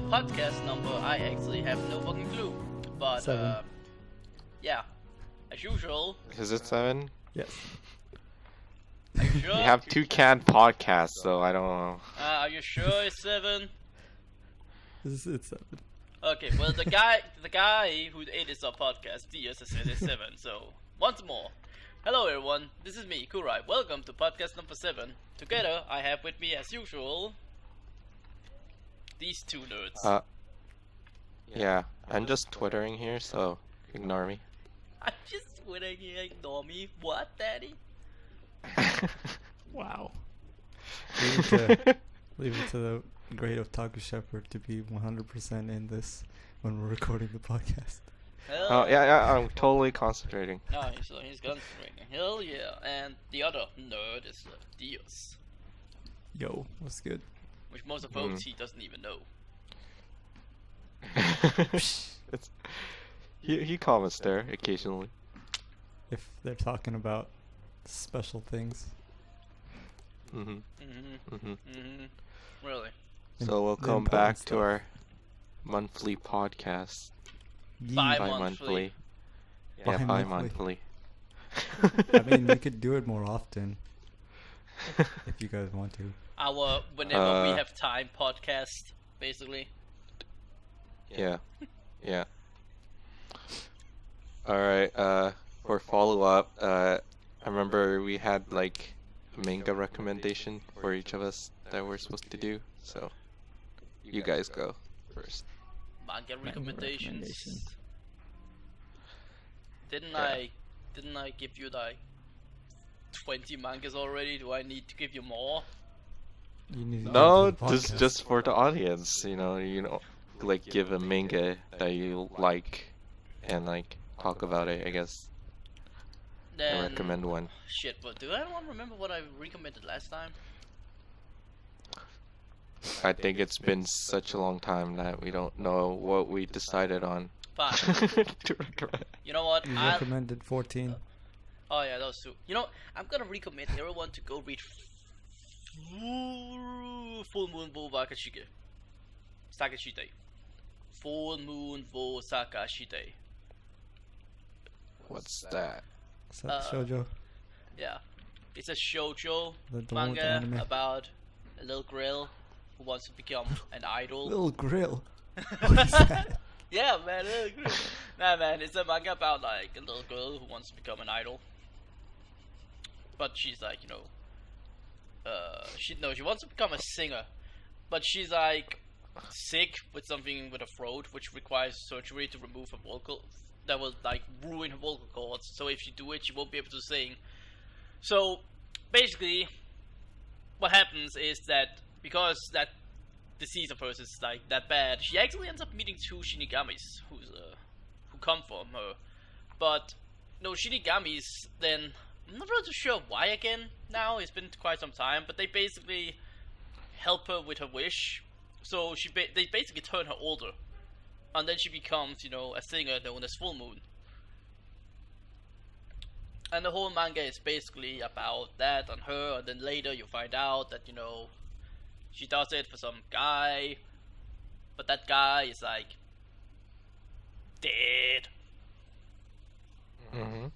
Podcast number, I actually have no fucking clue. But, 7. Yeah. As usual. Is it 7? Yes. Are you sure? We have 2 canned podcasts, so I don't know. Are you sure it's 7? It's 7. Okay, well, the guy who edits our podcast, Dioz, has said it's 7, so, once more. Hello everyone, this is me, Kurai. Welcome to podcast number 7. Together, I have with me, as usual, these 2 nerds. Yeah, I'm just twittering here, so ignore me. I'm just twittering here, ignore me. What, daddy? Wow. Leave it to the great Otakushepard to be 100% in this when we're recording the podcast. Oh, yeah, I'm totally concentrating. No, he's concentrating. Hell yeah. And the other nerd is Dioz. Yo, what's good? Which most of folks he doesn't even know. He comments there occasionally. If they're talking about special things. Really? So welcome back to our monthly podcast. Bi-monthly. Yeah, bi-monthly. I mean, we could do it more often if you guys want to. Our whenever we have time podcast, basically. Yeah. Alright, for follow-up, I remember we had like a manga recommendation for each of us that we're supposed to do, so you guys go first. Manga recommendations. Didn't I give you like 20 mangas already? Do I need to give you more? No, just for the audience, you know, like give a manga that you like and like talk about it, I guess. Then, I recommend one. Shit, but do anyone remember what I recommended last time? I think it's been such a long time that we don't know what we decided on. Fine. To recommend. You know what? You recommended 14. Oh yeah, those 2. You know, I'm gonna recommend everyone to go read Full Moon wo Sakashite. Full Moon wo Sakashite. What's that? Is that shoujo? Yeah. It's a shoujo The manga about a little girl who wants to become an idol. Little grill. What is that? Yeah, man, little girl. Nah, man, it's a manga about like a little girl who wants to become an idol. But she's like, you know, she wants to become a singer, but she's like sick with something with her throat, which requires surgery to remove her vocal. That will like ruin her vocal cords. So if she do it, she won't be able to sing. So basically, what happens is that because that disease of hers is like that bad, she actually ends up meeting 2 shinigamis who come from her. But no shinigamis then. I'm not really sure why again now, it's been quite some time, but they basically help her with her wish. So they basically turn her older. And then she becomes, you know, a singer known as Full Moon. And the whole manga is basically about that and her, and then later you find out that, you know, she does it for some guy, but that guy is like dead. And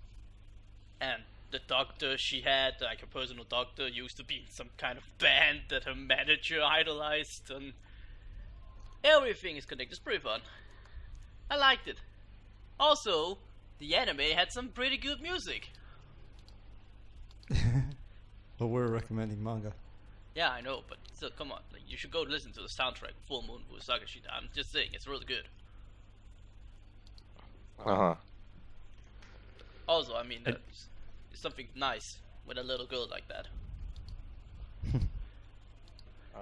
the doctor she had, like her personal doctor, used to be in some kind of band that her manager idolized, and everything is connected. It's pretty fun. I liked it. Also, the anime had some pretty good music. But we're recommending manga. Yeah, I know, but still, come on. Like, you should go listen to the soundtrack, Full Moon wo Sakashita. I'm just saying, it's really good. Also, I mean, it's something nice with a little girl like that.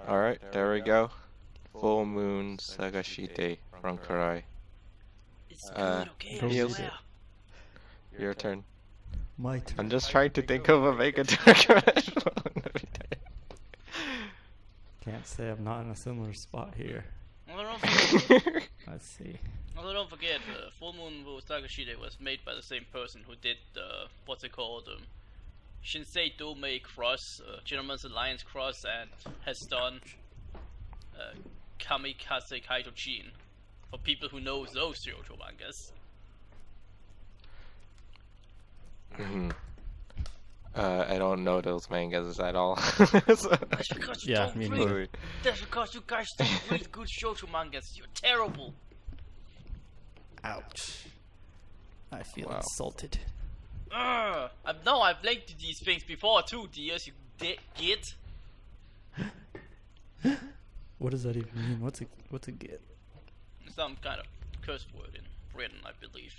Alright, there we go. Full Moon Sagashite from Kurai. It's good, okay? I Dioz, swear. your turn. My turn. I'm just trying to think of a manga to recommend. Can't say I'm not in a similar spot here. don't forget. Let's see. Also, don't forget, Full Moon Otakushepard was made by the same person who did what's it called, Shinsei Domei Cross, Gentleman's Alliance Cross, and has done Kamikaze Kaito-Jin. For people who know those Shoujo mangas. I don't know those mangas at all. That's because you don't me read. neither. That's because you guys don't read good shoujo mangas. You're terrible. Ouch. I feel Wow. insulted. I've linked these things before too, Dioz. You git. What does that even mean? What's a git? Some kind of curse word in Britain, I believe.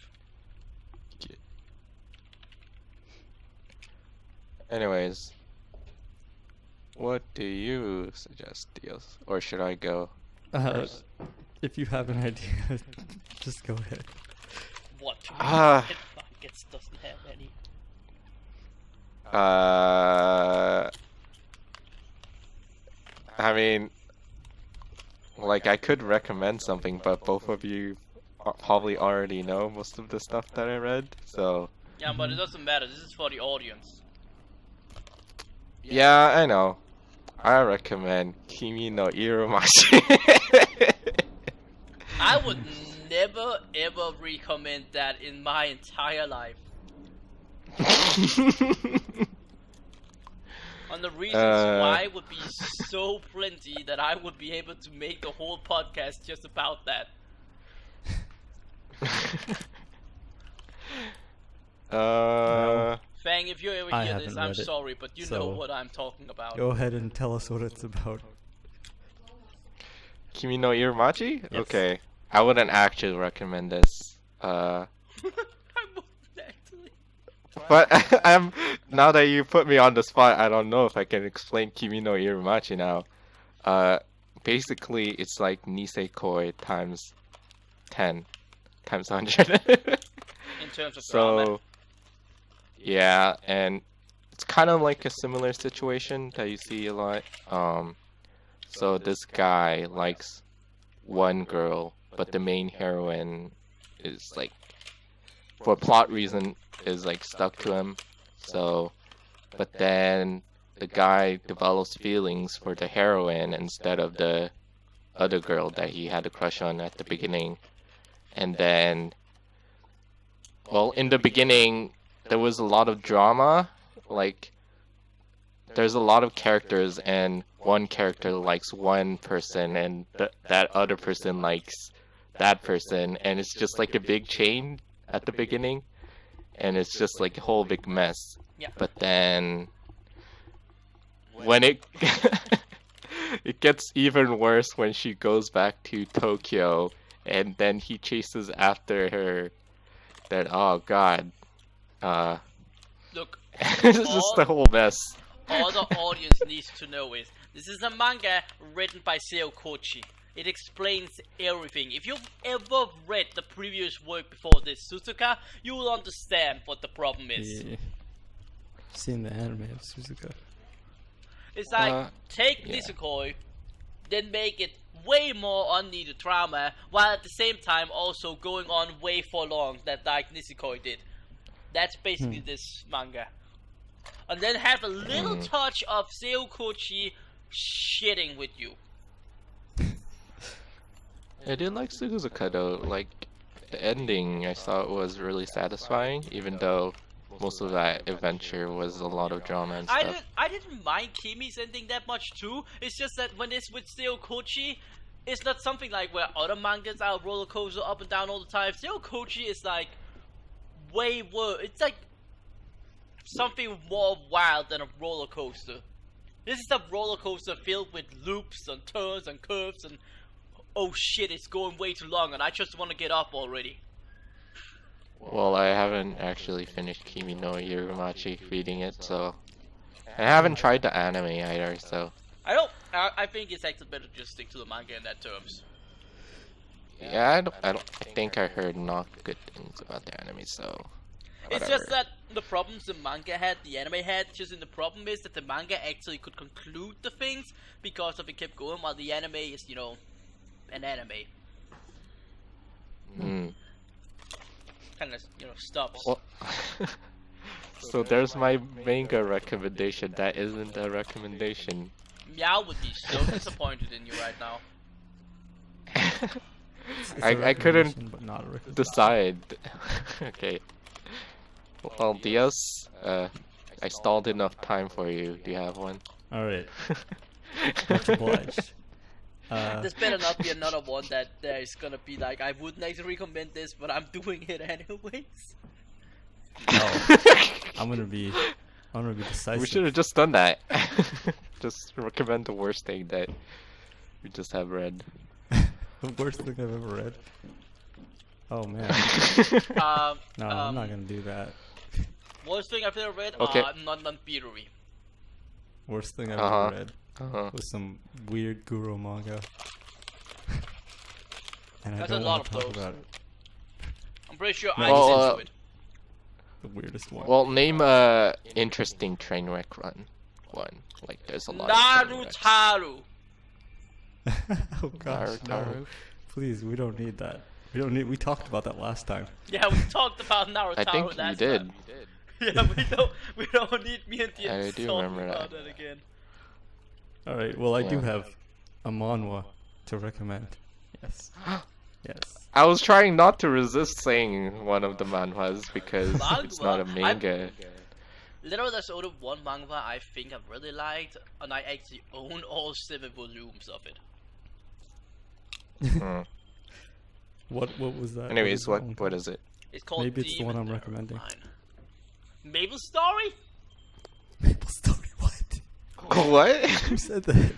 Anyways, what do you suggest, Dioz? Or should I go? If you have an idea, just go ahead. What? Hit Buckets doesn't have any. I mean, like, I could recommend something, but both of you probably already know most of the stuff that I read, so... Yeah, but it doesn't matter. This is for the audience. Yeah, I know. I recommend Kimi no Irumashi. I would never ever recommend that in my entire life. And the reasons why would be so plenty that I would be able to make the whole podcast just about that. Fang, if you ever I hear this, haven't I'm read it, sorry, but you so know what I'm talking about. Go ahead and tell us what it's about. Kimi no Irumachi? Yes. Okay. I wouldn't actually recommend this. I wouldn't actually. But now that you put me on the spot, I don't know if I can explain Kimi no Irumachi now. Basically, it's like Nisekoi times 10 times 100. In terms of drama. So, yeah, and it's kind of like a similar situation that you see a lot. So this guy likes one girl, but the main heroine is like, for plot reason, is like stuck to him. So, but then the guy develops feelings for the heroine instead of the other girl that he had a crush on at the beginning. And then, well, in the beginning, there was a lot of drama. Like, there's a lot of characters, and one character likes one person, and that other person likes that person, and it's just like a big chain at the beginning, and it's just like a whole big mess. Yeah. But then, when it it gets even worse when she goes back to Tokyo, and then he chases after her. That, oh god, Look, it's just a whole mess. all the audience needs to know is this is a manga written by Seo Kochi. It explains everything. If you've ever read the previous work before this, Suzuka, you will understand what the problem is. Yeah. Seen the anime of Suzuka. It's like, take yeah. Nisekoi, then make it way more unneeded drama, while at the same time also going on way for long, that like Nisekoi did. That's basically this manga. And then have a little touch of Seo Kochi shitting with you. I did like Suzuka though. Like, the ending I thought was really satisfying, even though most of that adventure was a lot of drama and stuff. I didn't mind Kimi's ending that much too. It's just that when it's with Seo Kochi, it's not something like where other mangas are roller coaster up and down all the time. Seo Kochi is like way worse. It's like something more wild than a roller coaster. This is a roller coaster filled with loops and turns and curves and oh shit, it's going way too long and I just want to get up already. Well, I haven't actually finished Kimi no Irumachi reading it, so I haven't tried the anime either, so I think it's actually better to just stick to the manga in that terms. yeah, I think I heard not good things about the anime, so It's whatever. just that the problems the manga had, the anime had, the problem is that the manga actually could conclude the things because of it kept going while the anime is, an anime. Hmm. Kind of, stops. Well, so there's my manga recommendation. That isn't a recommendation. Meow would be so disappointed in you right now. It's a I couldn't recommendation, but not a recommendation. decide. Okay. Well, Dioz, I stalled enough time for you. Do you have one? Alright, much obliged. This better not be another one that there is gonna be like, I wouldn't actually recommend this, but I'm doing it anyways. No, I'm gonna be decisive. We should have just done that. Just recommend the worst thing that we just have read. The worst thing I've ever read. Oh man. No, I'm not gonna do that. Worst thing I've ever read? Okay. Non-beatery. Worst thing I've Uh-huh. ever read was some weird guru manga. And I That's a don't lot want to of talk those. about it. I'm pretty sure No, I Well, sent you it. The weirdest one. Well, name a interesting train wreck run. One. Like, there's a lot of train wrecks. Narutaru! Oh gosh, no. Naruto. Please, we don't need that. We talked about that last time. Yeah, we talked about Naruto I think you last did. time. Yeah, we don't need me and the I do talking remember about that. that again. Alright, well I do Yeah. have a manhwa to recommend. Yes. Yes. I was trying not to resist saying one of the manhwas because it's not a Manga? manga. Literally, there's only one manga I think I really liked, and I actually own all 7 volumes of it. Hmm. What was that? Anyways, is that one what called? is it? It's called Maybe it's the one Demon I'm recommending. Nevermind. Maple Story? Maple Story, what? What? Who said that?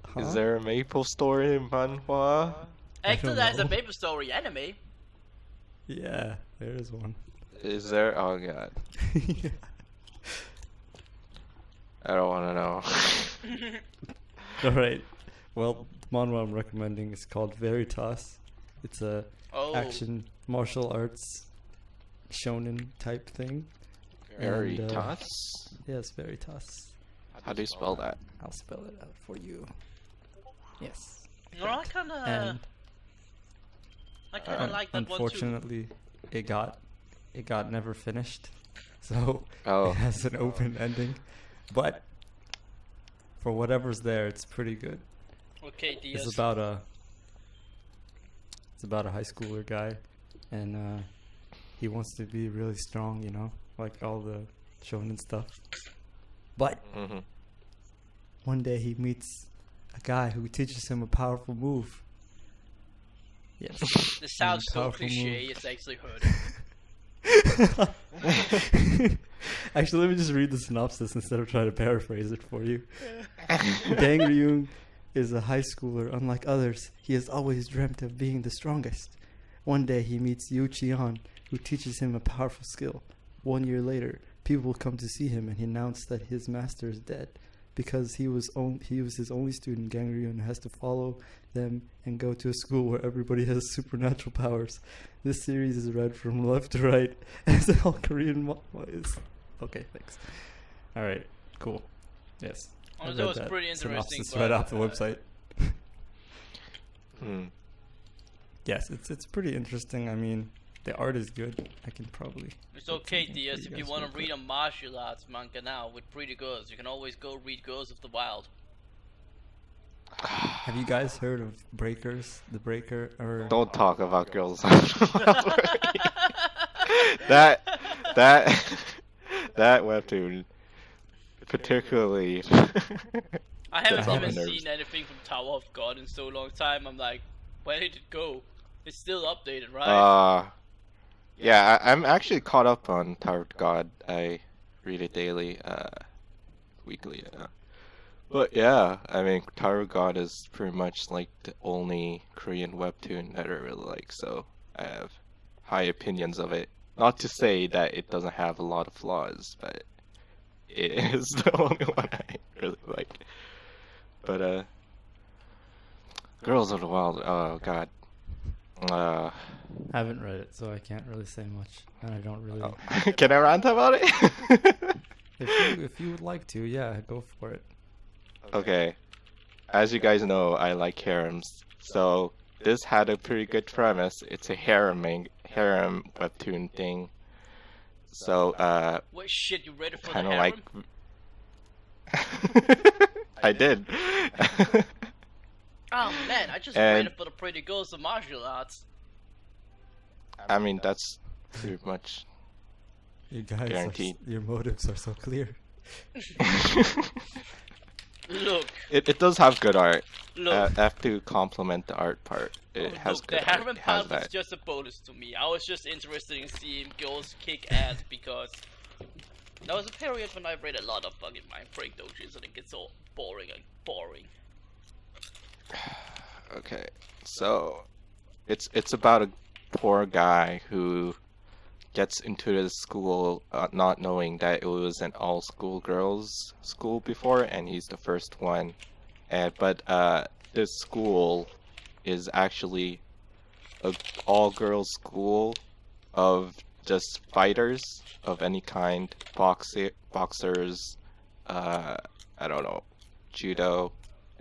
Huh? Is there a Maple Story manhwa? Actually, don't there's a know. Maple Story anime. Yeah, there is one. Is there? Oh god. I don't want to know. Alright. Well, the manhwa I'm recommending is called Veritas. It's a Oh, action martial arts shonen type thing. Veritas? Yes, Veritas. How do you spell that? I'll spell it out for you. Yes. no, I kinda And like that one too. unfortunately, it got never finished. So Oh. it has an open ending. But for whatever's there, it's pretty good. Okay, Dioz. It's about a high schooler guy, and he wants to be really strong, you know, like all the shonen stuff. But Mhm. one day he meets a guy who teaches him a powerful move. Yes. This sounds so Powerful cliche, move. it's actually hurt. Actually, let me just read the synopsis instead of trying to paraphrase it for you. Gang Ryung is a high schooler. Unlike others, he has always dreamt of being the strongest. One day he meets Yu Chian, who teaches him a powerful skill. 1 year later, people will come to see him, and he announced that his master is dead. Because he was his only student, Gang Ryun has to follow them and go to a school where everybody has supernatural powers. This series is read from left to right, as all Korean manga is. Okay, thanks. All right, cool. Yes. I That read was that pretty interesting. synopsis But, right off the website. Hmm. Yes, it's pretty interesting. I mean, the art is good. I can probably. It's okay, something for Diaz. you If you guys want real to read quick. a martial arts manga now with pretty girls, you can always go read Girls of the Wild. Have you guys heard of Breakers? The Breaker or Don't talk about girls. that webtoon, particularly. I haven't That's on even my nerves. seen anything from Tower of God in so long time. I'm like, where did it go? It's still updated, right? Yeah, I'm actually caught up on Tower of God. I read it daily, weekly. But yeah, I mean, Tower of God is pretty much like the only Korean webtoon that I really like, so I have high opinions of it. Not to say that it doesn't have a lot of flaws, but it is the only one I really like. But Girls of the Wild, oh god. I haven't read it, so I can't really say much, and I don't really. Oh. Can I rant about it? If you would like to, yeah, go for it. Okay. as you guys know, I like harems. So this had a pretty good premise. It's a harem webtoon thing. So What shit, you ready for the kind of harem? like. I did. Oh man, I just And- ready for the pretty girls of martial arts. I mean, that's pretty much. You guys, Guaranteed. your motives are so clear. Look, It does have good art. look. I have to compliment the art part. It has Look, good the art. harem It has part was that. just a bonus to me. I was just interested in seeing girls kick ass because there was a period when I read a lot of fucking mind break dojis and it gets so boring and boring. Okay, so it's about a poor guy who gets into the school not knowing that it was an all schoolgirls school before, and he's the first one. But this school is actually a all girls school of just fighters of any kind, boxers, I don't know, judo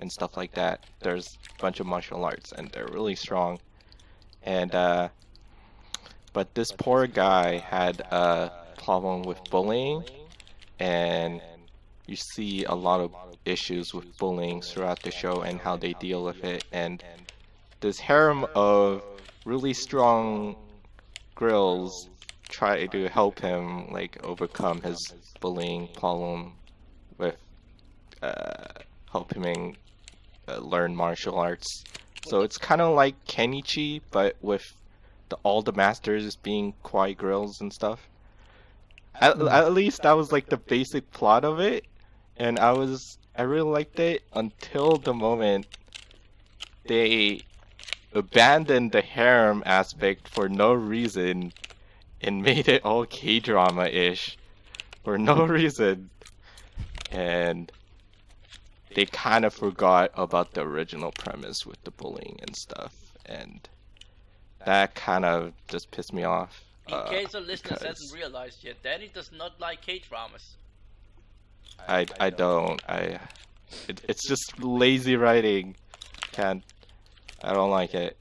and stuff like that. There's a bunch of martial arts and they're really strong. And but this poor guy had a problem with bullying, and you see a lot of issues with bullying throughout the show and how they deal with it. And this harem of really strong girls try to help him like overcome his bullying problem with helping him learn martial arts. So it's kind of like Kenichi, but with all the masters being kawaii girls and stuff. At least that was like the basic plot of it, and I really liked it until the moment they abandoned the harem aspect for no reason and made it all K-drama-ish for no reason, and they kind of forgot about the original premise with the bullying and stuff, and that kind of just pissed me off. In case the listeners because hasn't realized yet, Danny does not like K-dramas. I don't. It's just lazy writing. I don't like it.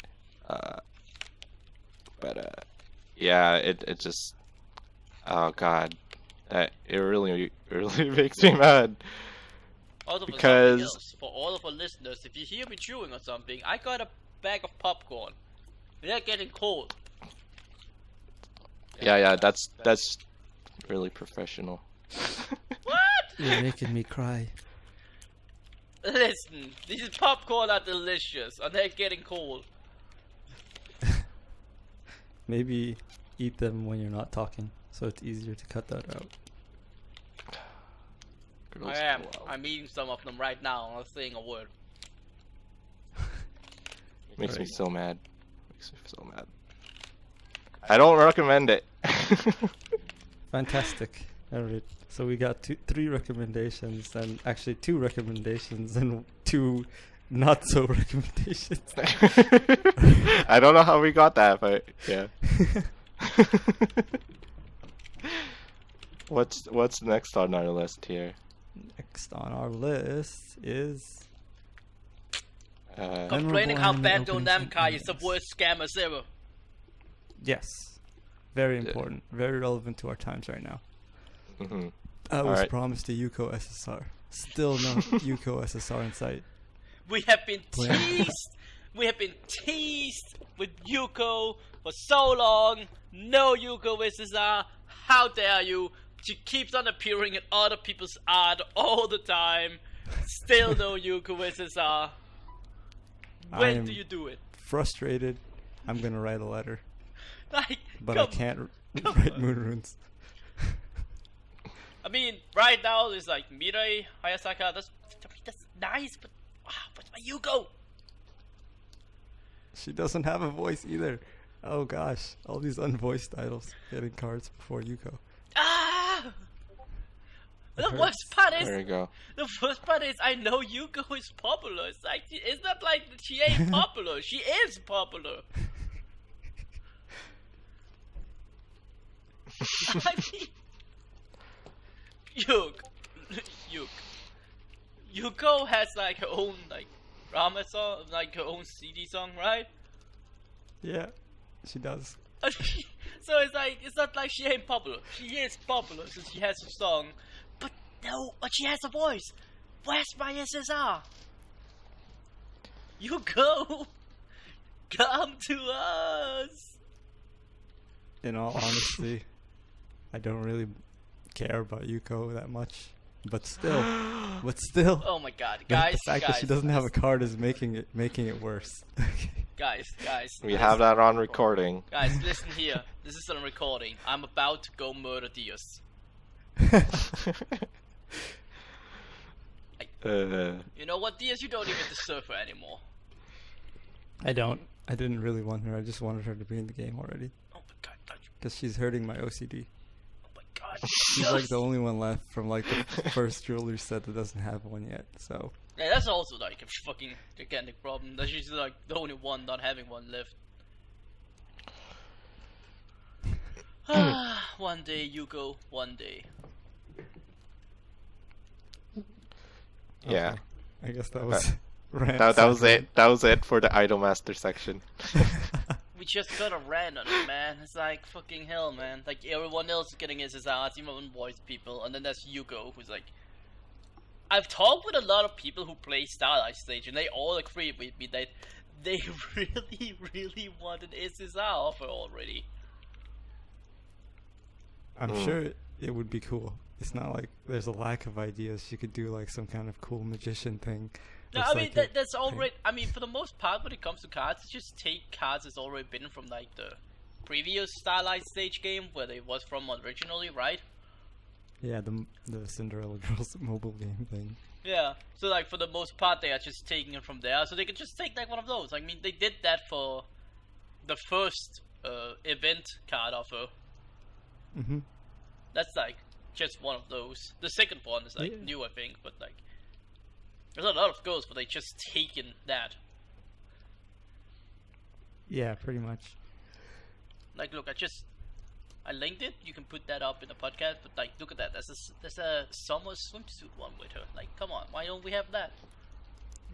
But yeah, it just, oh god, it really makes me mad. Also, for Because- something else, for all of our listeners, if you hear me chewing or something, I got a bag of popcorn. They're getting cold. Yeah, that's really professional. What? You're making me cry. Listen, these popcorn are delicious, and they're getting cold. Maybe eat them when you're not talking, so it's easier to cut that out. Girls I am. go out. I'm eating some of them right now. I'm not saying a word. Makes me Alright. so mad. Makes me so mad. I don't recommend it. Fantastic. Alright, so we got three recommendations, and actually 2 recommendations and 2 not so recommendations. I don't know how we got that, but yeah. What's next on our list here? Next on our list is Complaining how Memorable Bando anime openings Namkai and is the endings. worst scammers ever. Yes, very Yeah. important, very relevant to our times right now. Hmm. I was Alright. promised a Yuko SSR. Still no Yuko SSR in sight. We have been Well. teased. We have been teased with Yuko for so long. No Yuko SSR. How dare you? She keeps on appearing in other people's art all the time. Still no Yuko SSR. When I'm do you do it? frustrated. I'm gonna write a letter, Like, but I come- can't come write on. moon runes. I mean, right now there's like Mirai, Hayasaka. That's nice, but wow, where's my Yuko? She doesn't have a voice either. Oh gosh, all these unvoiced titles getting cards before Yuko. Ah! The hurts. worst part There you is, go. the worst part is, I know Yuko is popular. It's like it's not like she ain't popular. She is popular. I mean, Yuko has like her own like Rama song, like her own CD song, right? Yeah, she does. So it's like, it's not like she ain't popular. She is popular, so she has a song. But no, but she has a voice. Where's my SSR? You go. Come to us. In all honesty, I don't really care about Yuko that much. But still. Oh my god, guys. The fact that she doesn't have a card is making it worse. Guys. We have that on recording. Guys, listen here. This is on recording. I'm about to go murder Dioz. You know what, Dioz? You don't even deserve her anymore. I don't. I didn't really want her. I just wanted her to be in the game already. Oh my god, because she's hurting my OCD. Oh my god. She's like the only one left from like the first jewelry set that doesn't have one yet. So. Yeah, that's also like a fucking gigantic problem. That she's like the only one not having one left. One day, Yuko. One day. Yeah. Okay. I guess that was. That was it. That was it for the Idolmaster section. We just got a rant on it, man. It's like fucking hell, man. Like everyone else is getting SSRs, even voice people, and then there's Yuko, who's like. I've talked with a lot of people who play Starlight Stage, and they all agree with me that they really want an SSR offer already. I'm sure it would be cool. It's not like there's a lack of ideas. You could do like some kind of cool magician thing. No, I mean that's already. I mean, for the most part, when it comes to cards, just take cards that's already been from like the previous Starlight Stage game where they was from originally, right? Yeah, the Cinderella Girls mobile game thing. Yeah, so like for the most part, they are just taking it from there, so they could just take like one of those. I mean, they did that for the first event card offer. Mhm. That's like just one of those. The second one is like new, I think, but like there's a lot of girls, but they just taken that. Yeah, pretty much. Like, look, I linked it. You can put that up in the podcast, but like, look at that. There's a summer swimsuit one with her. Like, come on, why don't we have that?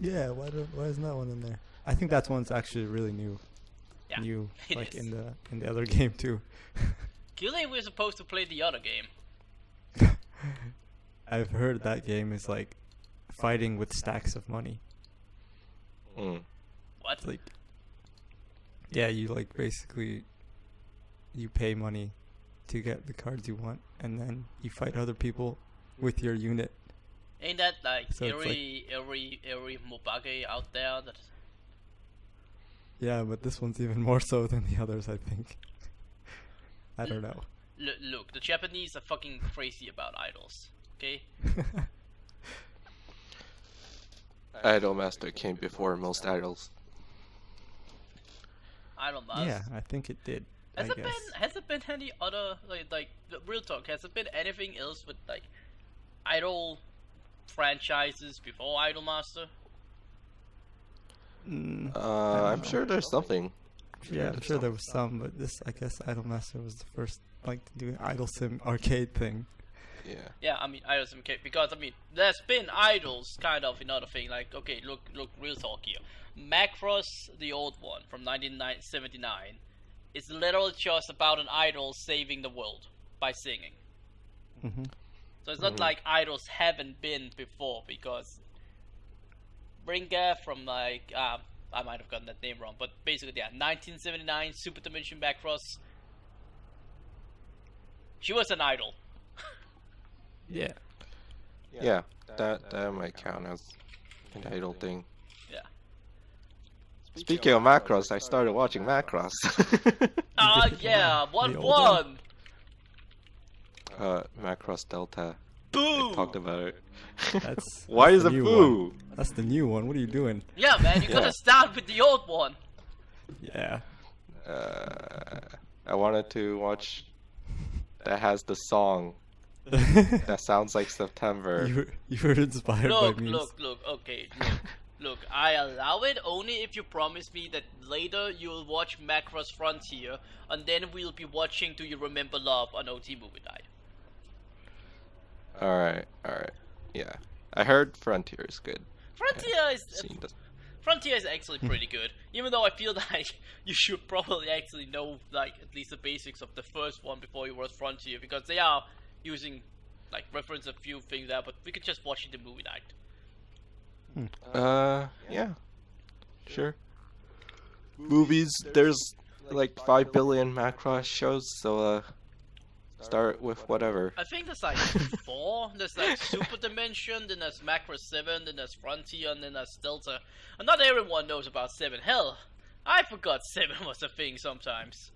Yeah, why isn't that one in there? I think that one's actually really new. Yeah, new, it like is. in the other game too. Clearly, we're supposed to play the other game. I've heard that game is like fighting with stacks of money. Mm. What? It's like, yeah, you like basically you pay money to get the cards you want, and then you fight other people with your unit. Ain't that like So it's every Mobage out there? That Yeah, but this one's even more so than the others, I think. I don't know. look, the Japanese are fucking crazy about idols. Okay. Idolmaster came before most idols. Idol Master. Yeah, I think it did. Has there been any other like real talk? Has there been anything else with like idol franchises before Idolmaster? I'm sure there's something. Yeah, I'm sure there was some, but this, I guess, Idolmaster was the first like to do an idol sim arcade thing. Yeah. Yeah, I mean Idol Sim because I mean there's been idols kind of another thing. Like okay, look, real talk here. Macross, the old one from 1979, is literally just about an idol saving the world by singing. Mm-hmm. So it's not like idols haven't been before, because Bringa from like I might have gotten that name wrong, but basically yeah, 1979 Super Dimension Macross. She was an idol. Yeah. Yeah, that might count as an idol thing. Yeah. Speaking of Macross, I started watching Macross. Ah yeah, The old one. Macross Delta. Boo! I talked about it. That's Why that's is the it new boo? one. That's the new one. What are you doing? Yeah, man, you gotta start with the old one. Yeah. I wanted to watch that has the song that sounds like September. You were inspired Look, by me. okay, look, I allow it only if you promise me that later you'll watch Macross Frontier, and then we'll be watching Do You Remember Love on OT Movie Night. Alright. Yeah. I heard Frontier is good. Frontier is... Seen this. Frontier is actually pretty good, even though I feel like you should probably actually know like at least the basics of the first one before you watch Frontier, because they are using like reference a few things there, but we could just watch it in movie night. Yeah, sure. Movies, there's like 5 billion Macross shows, so start with whatever. I think there's like 4. There's like Super Dimension, then there's Macro 7, then there's Frontier, and then there's Delta. And not everyone knows about 7. Hell, I forgot 7 was a thing sometimes.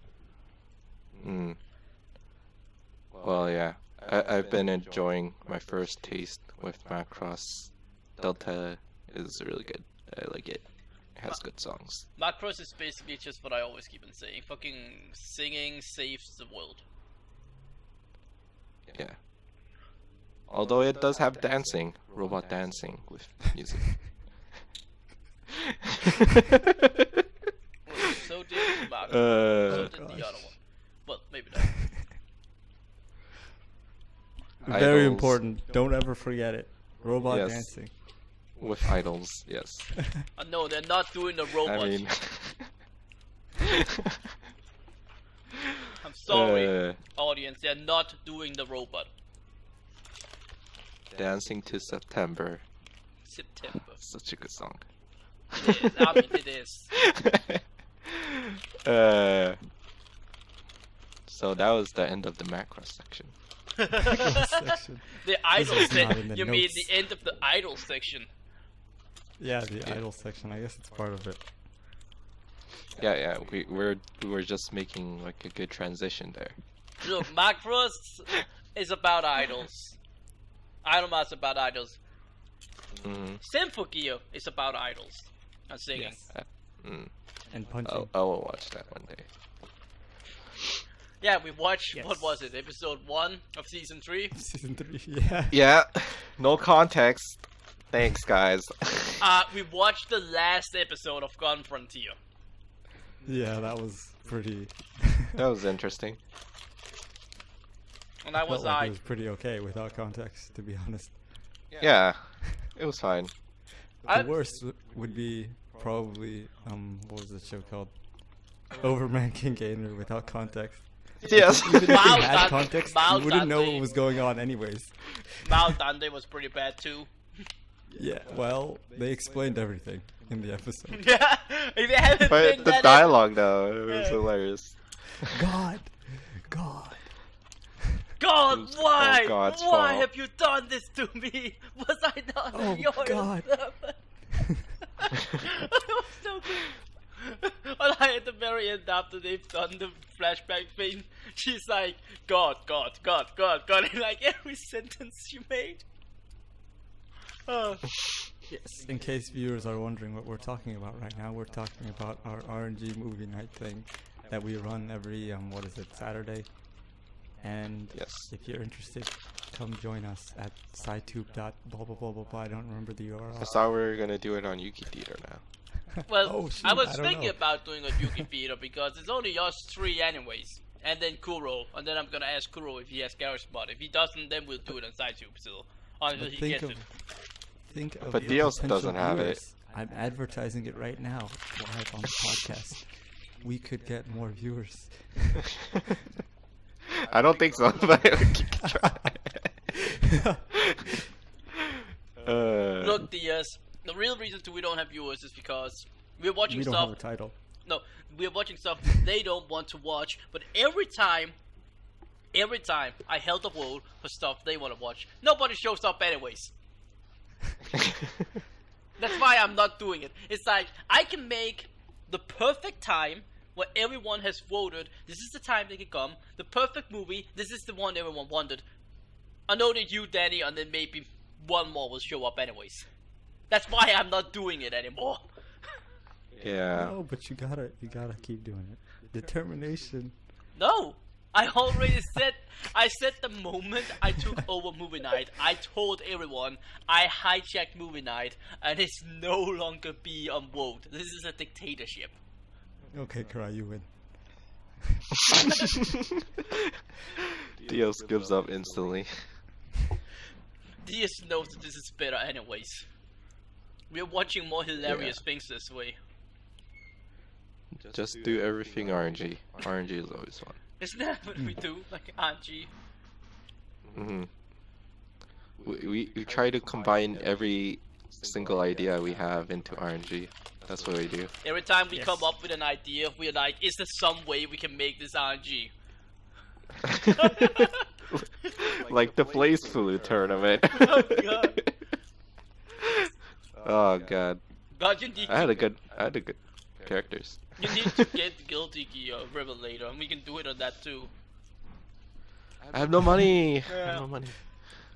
Well, yeah. I've been enjoying my first taste with Macross. Delta is really good. I like it. It has good songs. Macross is basically just what I always keep on saying. Fucking singing saves the world. Yeah. Although it does have dancing, robot dancing with music. So did Macross. So did the other one. Well, maybe not. Very Idols. important. Don't ever forget it. Robot Yes. dancing. With idols, yes. No, they're not doing the robot. I mean... I'm sorry, audience. They're not doing the robot. Dancing to September. September. Such a good song. It is. I mean, it is. So that was the end of the Macross section. Section. The idol is not section. in the You mean notes. the end of the idol section? Yeah, the idol section. I guess it's part of it. Yeah, we were just making like a good transition there. Look, Macross is about idols. Idolma's about idols. Symphogear is about idols and singing. Yes. And punching. I will watch that one day. Yeah, we watched, Yes. what was it, episode 1 of season 3? Season 3, yeah. Yeah, no context. Thanks, guys. We watched the last episode of Gun Frontier. Yeah, that was pretty... That was interesting. And I was felt like like, it was pretty okay without context, to be honest. Yeah, it was fine. I- The worst would be probably, what was the show called? Overman King Gainer without context. Yes. Even if you Mal had Dan- context, Mal you wouldn't know Dante. what was going on anyways. Mal Dante was pretty bad too. Yeah, well, they explained everything in the episode. Yeah, if it hadn't But been the that dialogue though, it was Yeah. hilarious. God! God, It was why? all God's Why fault. have you done this to me? Was I not Oh, your God. servant? It was so good. And at the very end, after they've done the flashback thing, she's like, God, in like every sentence she made. Oh. Yes, in case viewers are wondering what we're talking about right now, we're talking about our RNG movie night thing that we run every, Saturday. And Yes. if you're interested, come join us at scitube.blah blah blah blah blah. I don't remember the URL. I thought we were gonna do it on Yuki Theater now. Well, Oh, shoot, I was don't thinking know. about doing a Yuki Theater because it's only us 3 anyways. And then Kuro. And then I'm gonna ask Kuro if he has GarageBot. If he doesn't, then we'll do it on SciTube still. Until But he think gets of, it. think of But your Dioz potential doesn't have it. viewers. I'm advertising it right now, live on the podcast. We could get more viewers. I don't think so, but we can try. Look, Dioz, the real reason we don't have viewers is because we're watching We don't stuff. have a title. No, we're watching stuff they don't want to watch. But every time I held a vote for stuff they want to watch, nobody shows up anyways. That's why I'm not doing it. It's like I can make the perfect time where everyone has voted. This is the time they can come. The perfect movie. This is the one everyone wanted. I know that you, Danny, and then maybe one more will show up anyways. That's why I'm not doing it anymore. Yeah. No, but you gotta keep doing it. Determination. No, I already said. I said the moment I took over movie night, I told everyone I hijacked movie night, and it's no longer be on vote. This is a dictatorship. Okay, Kurai, you win. Dioz gives up instantly. Dioz knows that this is better anyways. We're watching more hilarious things this way. Just do everything RNG. RNG is always fun. Isn't that what we do? Like RNG? Hmm we try to combine every single idea we have into RNG. That's what we do. Every time we come up with an idea, we're like, is there some way we can make this RNG? Like the Blaze Flute tournament. Oh god. Oh god. God, you need I had a good characters. You need to get Guilty Gear Revelator, and we can do it on that too. I have no money. I Yeah. have no money.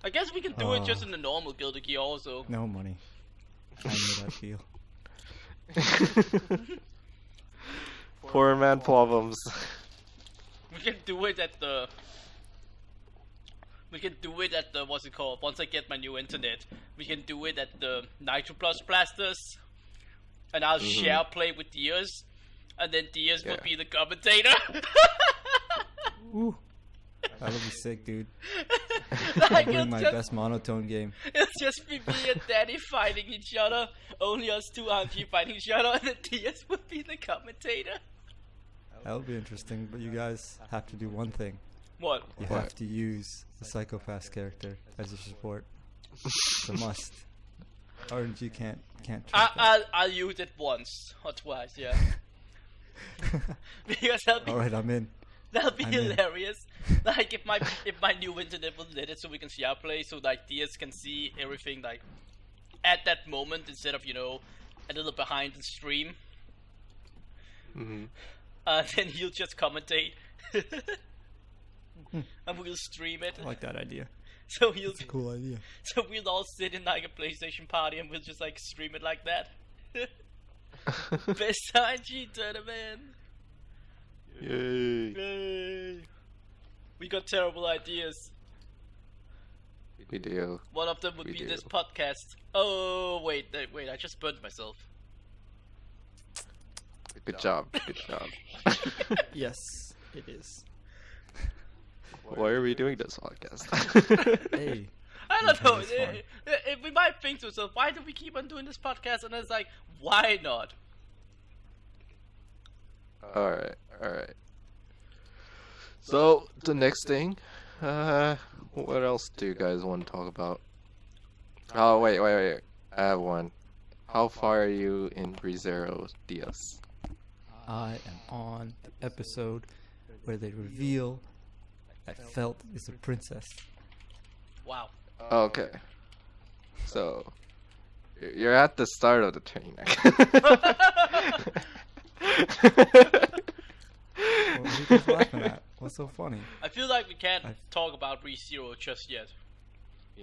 I guess we can do it just in the normal Guilty Gear also. No money. I know that feel. Poor man problems. We can do it at the... We can do it at the, what's it called? Once I get my new internet, we can do it at the Nitro Plus Blasters. And I'll share play with Dioz. And then Dioz will Yeah. be the commentator. Ooh. That'll be sick, dude. Like, Bring it'll my just, best monotone game. it'll just be me and Danny fighting each other. Only us two RNG fighting each other. And then Dioz will be the commentator. That'll be interesting, but you guys have to do one thing. What? You What? have to use the Psychopath character as your support. It's a must. RNG can't trust that. I'll use it once or twice, yeah. Because Alright, I'm in. that'll be I'm in. hilarious. Like if my new internet will let it, so we can share play, so like Diaz can see everything like at that moment instead of a little behind the stream. Hmm Then he'll just commentate, and we'll stream it. I like that idea. So he'll It's a cool idea. so we'll all sit in like a PlayStation party and we'll just like stream it like that. Best RNG tournament. Yay. Yay. We got terrible ideas. We do. One of them would We be do. this podcast. Oh wait, I just burned myself. Good job. Good job. Yes, it is. Why are we doing this podcast? Hey. I don't know. It's fun. We might think to ourselves, why do we keep on doing this podcast? And it's like, why not? Alright. So, the next thing, what else do you guys want to talk about? Oh, wait. I have one. How far are you in ReZero Dioz? I am on the episode where they reveal that Felt is a princess. Wow. Okay. So, you're at the start of the train. What are you guys laughing at? What's so funny? I feel like we can't I- talk about ReZero just yet.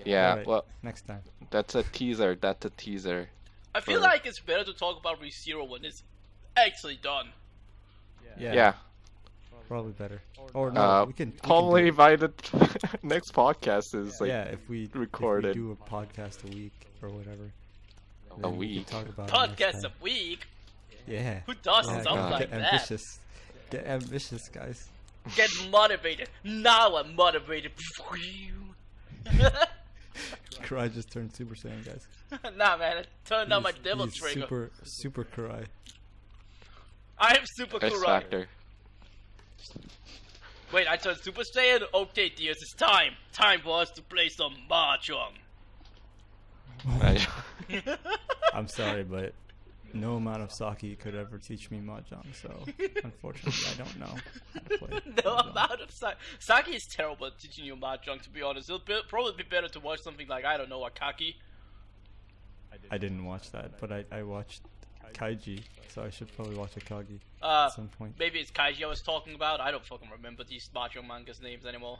Yeah, Alright, well, next time. that's a teaser. I feel For- like it's better to talk about ReZero when it's actually done. Yeah. Probably better. Or no, Uh, we can Probably do, by the next podcast is like yeah, if we recorded. do a podcast a week or whatever. A then we can week? talk about it next Podcast a time. week? Yeah. Who does Yeah, something God. like get that? ambitious. Get ambitious, guys. Get motivated. Now I'm motivated. Kurai just turned Super Saiyan, guys. Nah, man, I turned on my He's- devil he's trigger. Super Kurai. I am Super X Kurai. Factor. Wait, I turned Super Saiyan? Okay, Diaz, it's time. Time for us to play some Mahjong. I'm sorry, but no amount of sake could ever teach me mahjong, so unfortunately I don't know how to play No mahjong. amount of Saki is terrible at teaching you Mahjong, to be honest. It'll probably be better to watch something like, I don't know, Akaki. I didn't watch that, but I watched Kaiji, so I should probably watch Akagi Uh, at some point. maybe it's Kaiji I was talking about. I don't fucking remember these Mahjong mangas names anymore.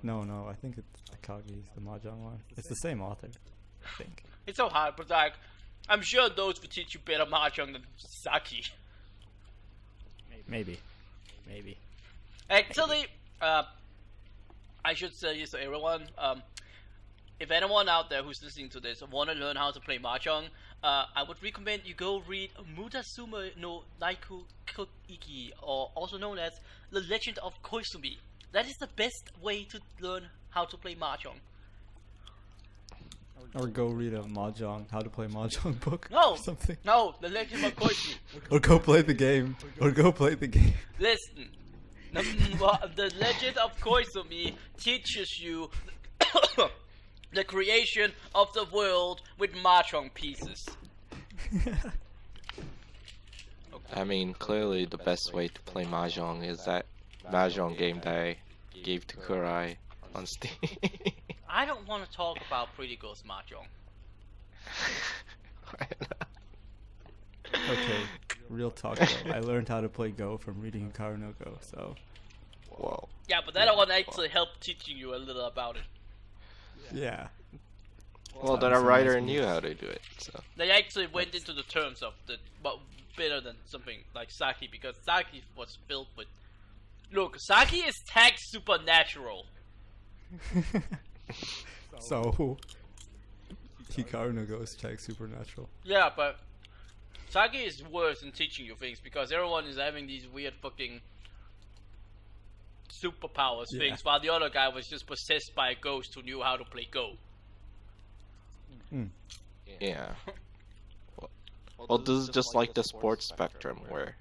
No, I think it's Akagi is the mahjong one. It's the same author, I think. It's so hard, but like, I'm sure those would teach you better Mahjong than Saki. Maybe. Actually, I should say this to everyone. If anyone out there who's listening to this want to learn how to play Mahjong, I would recommend you go read Mutasuma no Naiku Koiki, or also known as The Legend of Koizumi. That is the best way to learn how to play Mahjong. Or go read a mahjong, how to play mahjong book No! or something. No, the Legend of Koizumi. Or go play the game. Or go play the game. Listen, the Legend of Koizumi teaches you the creation of the world with mahjong pieces. I mean, clearly the best way to play mahjong is that mahjong game that I gave to Kurai on Steam. I don't want to talk about Pretty Girls mahjong. Okay, real talk though. I learned how to play Go from reading Hikaru no Go, so... Whoa. Yeah, but that one actually helped teaching you a little about it. Yeah. Well, then a writer knew how to do it, so... They actually went into the terms of the better than something like Saki, because Saki was filled with... Look, Saki is tagged supernatural. So... Hikaru no Go is tagged supernatural. Yeah, but Saki is worse in teaching you things because everyone is having these weird fucking superpowers things, while the other guy was just possessed by a ghost who knew how to play Go. Yeah. Well, this is just like the sports spectrum, where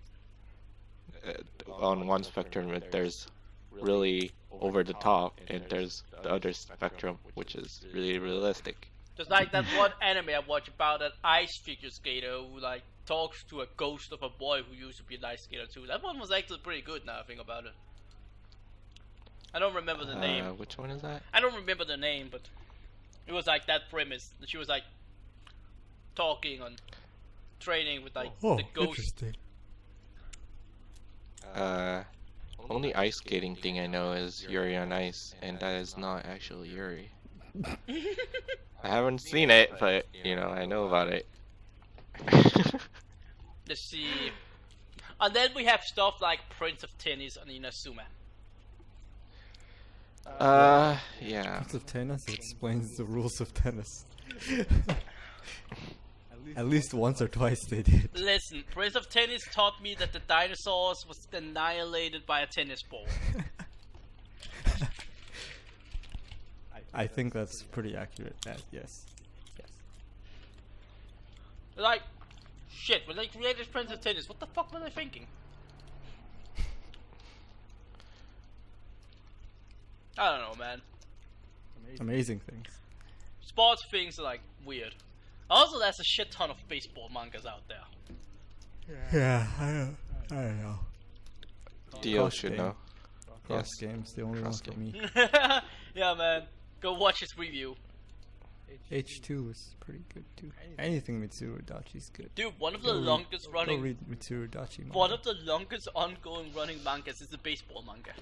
on one spectrum there's really over the top, and there's the other spectrum which is really realistic. Just like that one anime I watched about an ice figure skater who like talks to a ghost of a boy who used to be an ice skater too. That one was actually pretty good now I think about it. I don't remember the name. Which one is that? I don't remember the name, but it was like that premise. She was like talking on training with like the ghost. Interesting. Only ice skating thing I know is Yuri on Ice, and that is not actually Yuri. I haven't seen it, but you know, I know about it. Let's see. And then we have stuff like Prince of Tennis and Inazuma. Yeah. Prince of Tennis explains the rules of tennis. At least once or twice they did. Listen, Prince of Tennis taught me that the dinosaurs was annihilated by a tennis ball. I think that's pretty accurate. Yes. Like, shit, when they created Prince of Tennis, what the fuck were they thinking? I don't know, man. Amazing things. Sports things are like weird. Also, there's a shit ton of baseball mangas out there. Yeah, I don't know. Dioz should know. Cross Yes. game's the only one for me. Yeah, man. Go watch his review. H2 was pretty good too. Anything Mitsuru Dachi's good. Dude, one of the Go longest running... read Mitsuru Dachi manga. One of the longest ongoing running mangas is the baseball manga.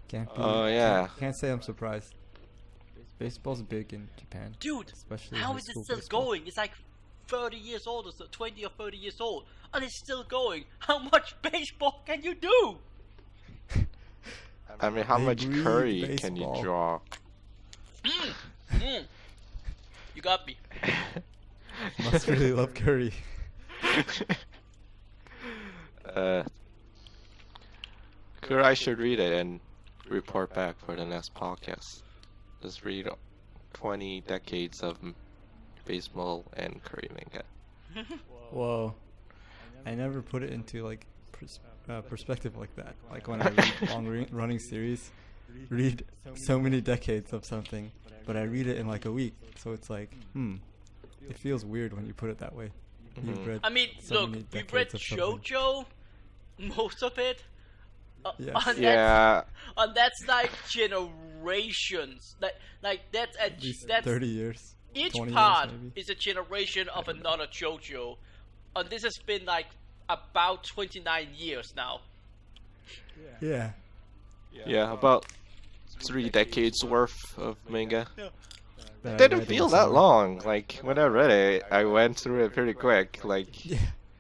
Can't be, Oh, yeah. Can't say I'm surprised. Baseball's big in Japan. Dude, especially how high is it school still baseball. going? It's like 30 years old or so, 20 or 30 years old, and it's still going. How much baseball can you do? I mean, how They much breed curry can you baseball. draw? You got me. Must really love curry. Kurai should read it and report back for the next podcast. Just read 20 decades of baseball and curry manga. Whoa. I never put it into like perspective like that. Like when I read long running series, read so many decades of something, but I read it in like a week. So it's like, it feels weird when you put it that way. You've read I mean, so look, many we've read decades of something. JoJo, most of it. Yes. And that's like generations. Like that's At least that's 30 years. each 20 part years maybe. is a generation of another JoJo, and this has been like about 29 years now. Yeah. Yeah, about 3 decades worth of manga. That I Didn't read feel in that summer. long. Like, when I read it, I went through it pretty quick. Like, Yeah.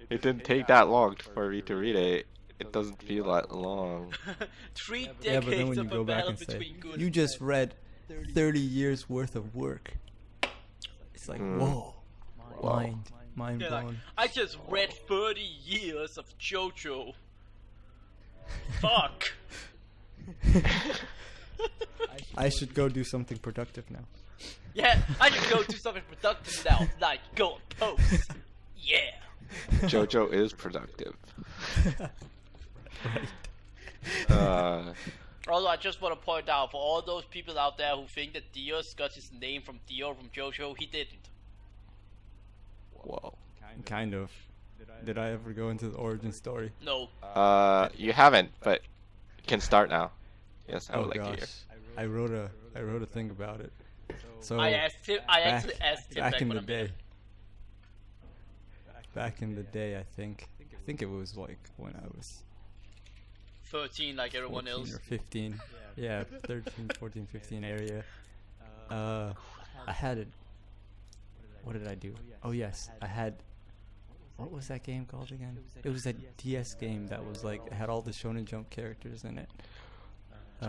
it didn't take that long for me to read it. It doesn't feel that long. 3 decades Yeah, but then when you of go a back battle and say, between good you just read 30 years worth of work. It's like, whoa. Wow. Mind Yeah, like, blown. I just read 30 years of JoJo. Fuck. I should go do something productive now. Yeah, I should go do something productive now, like go and post. Yeah. Jojo is productive. Right. Although I just want to point out, for all those people out there who think that Dioz got his name from Dio from JoJo, he didn't. Whoa. Kind of. Did I ever go into the origin story? No. You haven't, but you can start now. Yes, I would like to hear. I wrote a thing about it. So I asked him. I actually asked him back in when the I met day. him. Back in the day, I think it was like when I was 13, like everyone 14 else. or 15. Yeah, 13, 14, 15 area. I had it. What did I do? Oh yes, I had. What was that game called again? It was that DS game that was like had all the Shonen Jump characters in it.